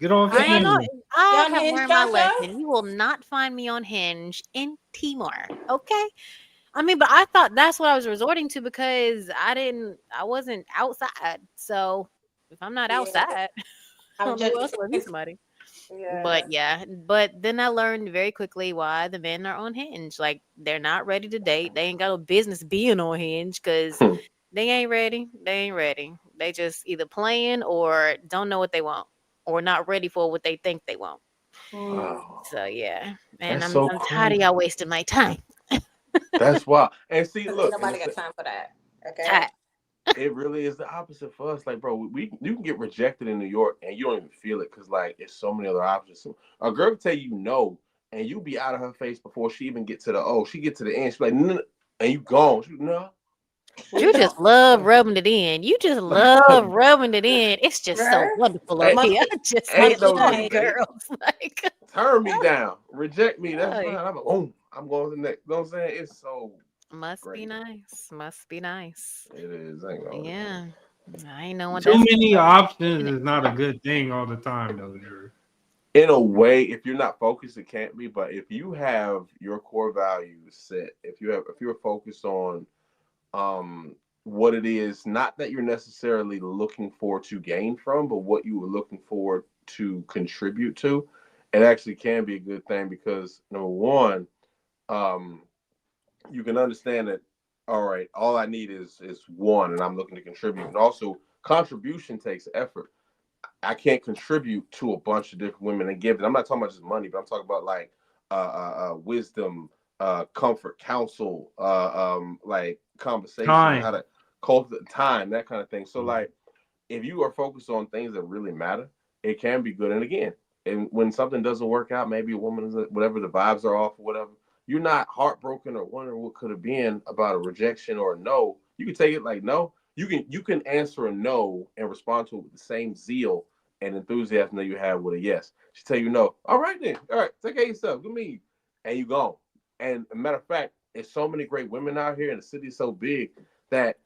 Get off I ain't on. Hinge. You I on have Hinge, learned my Tasha? lesson. You will not find me on Hinge in Timor. Okay. I mean, but I thought that's what I was resorting to because I wasn't outside. So if I'm not Yeah. outside, I I'm don't know where else just. to meet somebody. Yeah. But yeah, but then I learned very quickly why the men are on Hinge. Like they're not ready to date. They ain't got no business being on Hinge because Hmm. they ain't ready. They ain't ready. They just either playing or don't know what they want or not ready for what they think they want. Mm. Wow, So yeah, and that's I'm so I'm tired of y'all crazy. wasting my time. That's wild. And see, Cause ain't look, and nobody it's got time for that. Okay. Tired. it really is the opposite for us. Like, bro, we you can get rejected in New York and you don't even feel it because like there's so many other options. So a girl can tell you no, and you be out of her face before she even get to the she get to the end. She like, no, and you gone. She no, where You you just going? love No. rubbing it in. You just love rubbing it in. It's just so Bruh. wonderful up ain't, Must here. be I just say ain't must be no love you, nice. debate. girls. Like, Turn me down, reject me. That's fine. oh, I'm like, boom. I'm going to the next. You know what I'm saying? It's so must be great. nice. Must be nice. It is. I ain't gonna. Yeah. I ain't know what Too that's many options is not a good thing all the time, though, Drew. In a way, if you're not focused, it can't be. But if you have your core values set, if you're focused on what it is, not that you're necessarily looking for to gain from, but what you were looking for to contribute to, it actually can be a good thing because number one, um, you can understand that. All right, all I need is one, and I'm looking to contribute. And also, contribution takes effort. I can't contribute to a bunch of different women and give it. I'm not talking about just money, but I'm talking about like wisdom, comfort, counsel, like conversation, how Time. to cultivate time, that kind of thing. So like, if you are focused on things that really matter, it can be good. And again, and when something doesn't work out, maybe a woman is whatever the vibes are off or whatever, you're not heartbroken or wondering what could have been about a rejection or a no. You can take it like no. You can answer a no and respond to it with the same zeal and enthusiasm that you have with a yes. She tell you no. All right then. All right, take care of yourself. Good meeting. And you gone. And a matter of fact, there's so many great women out here, and the city is so big that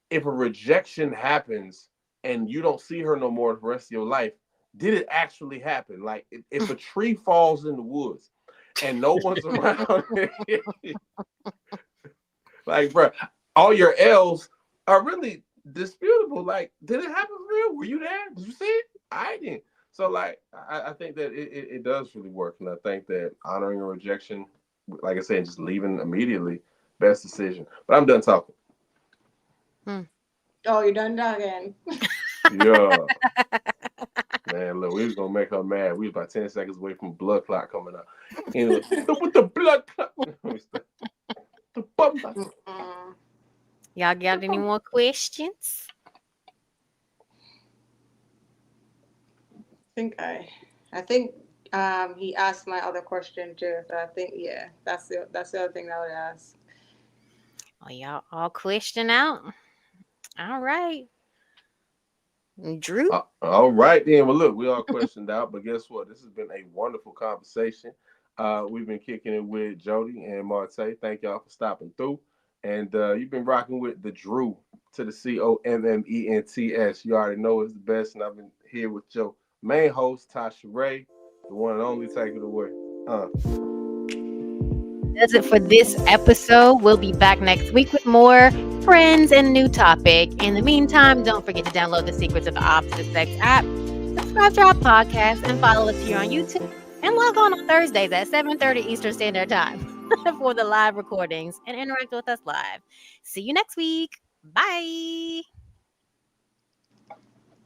if a rejection happens and you don't see her no more the rest of your life, did it actually happen? Like if a tree falls in the woods and no one's around, like bro, all your L's are really disputable. Like, did it happen for real? Were you there? Did you see it? I didn't. So like, I think that it does really work, and I think that honoring a rejection, like I said, just leaving immediately, best decision. But I'm done talking. Hmm. Oh, you're done talking. Yeah. Man, look, we was gonna make her mad. We was about 10 seconds away from blood clot coming out. Anyway, with the blood clot. The bum- Mm, Y'all got any more questions? I think he asked my other question too. So I think yeah, that's the other thing I would ask. Oh, y'all all question out. All right. Drew? all right then. Well, look, we all questioned out, but guess what? This has been a wonderful conversation. We've been kicking it with Jody and Marte. Thank y'all for stopping through. And you've been rocking with the Drew to the COMMENTS. You already know it's the best, and I've been here with your main host, Tasha Ray, the one and only. Take it away. Does it for this episode. We'll be back next week with more friends and new topic. In the meantime, don't forget to download the Secrets of the Opposite Sex app, subscribe to our podcast, and follow us here on YouTube. And log on Thursdays at 7:30 Eastern Standard Time for the live recordings and interact with us live. See you next week. Bye.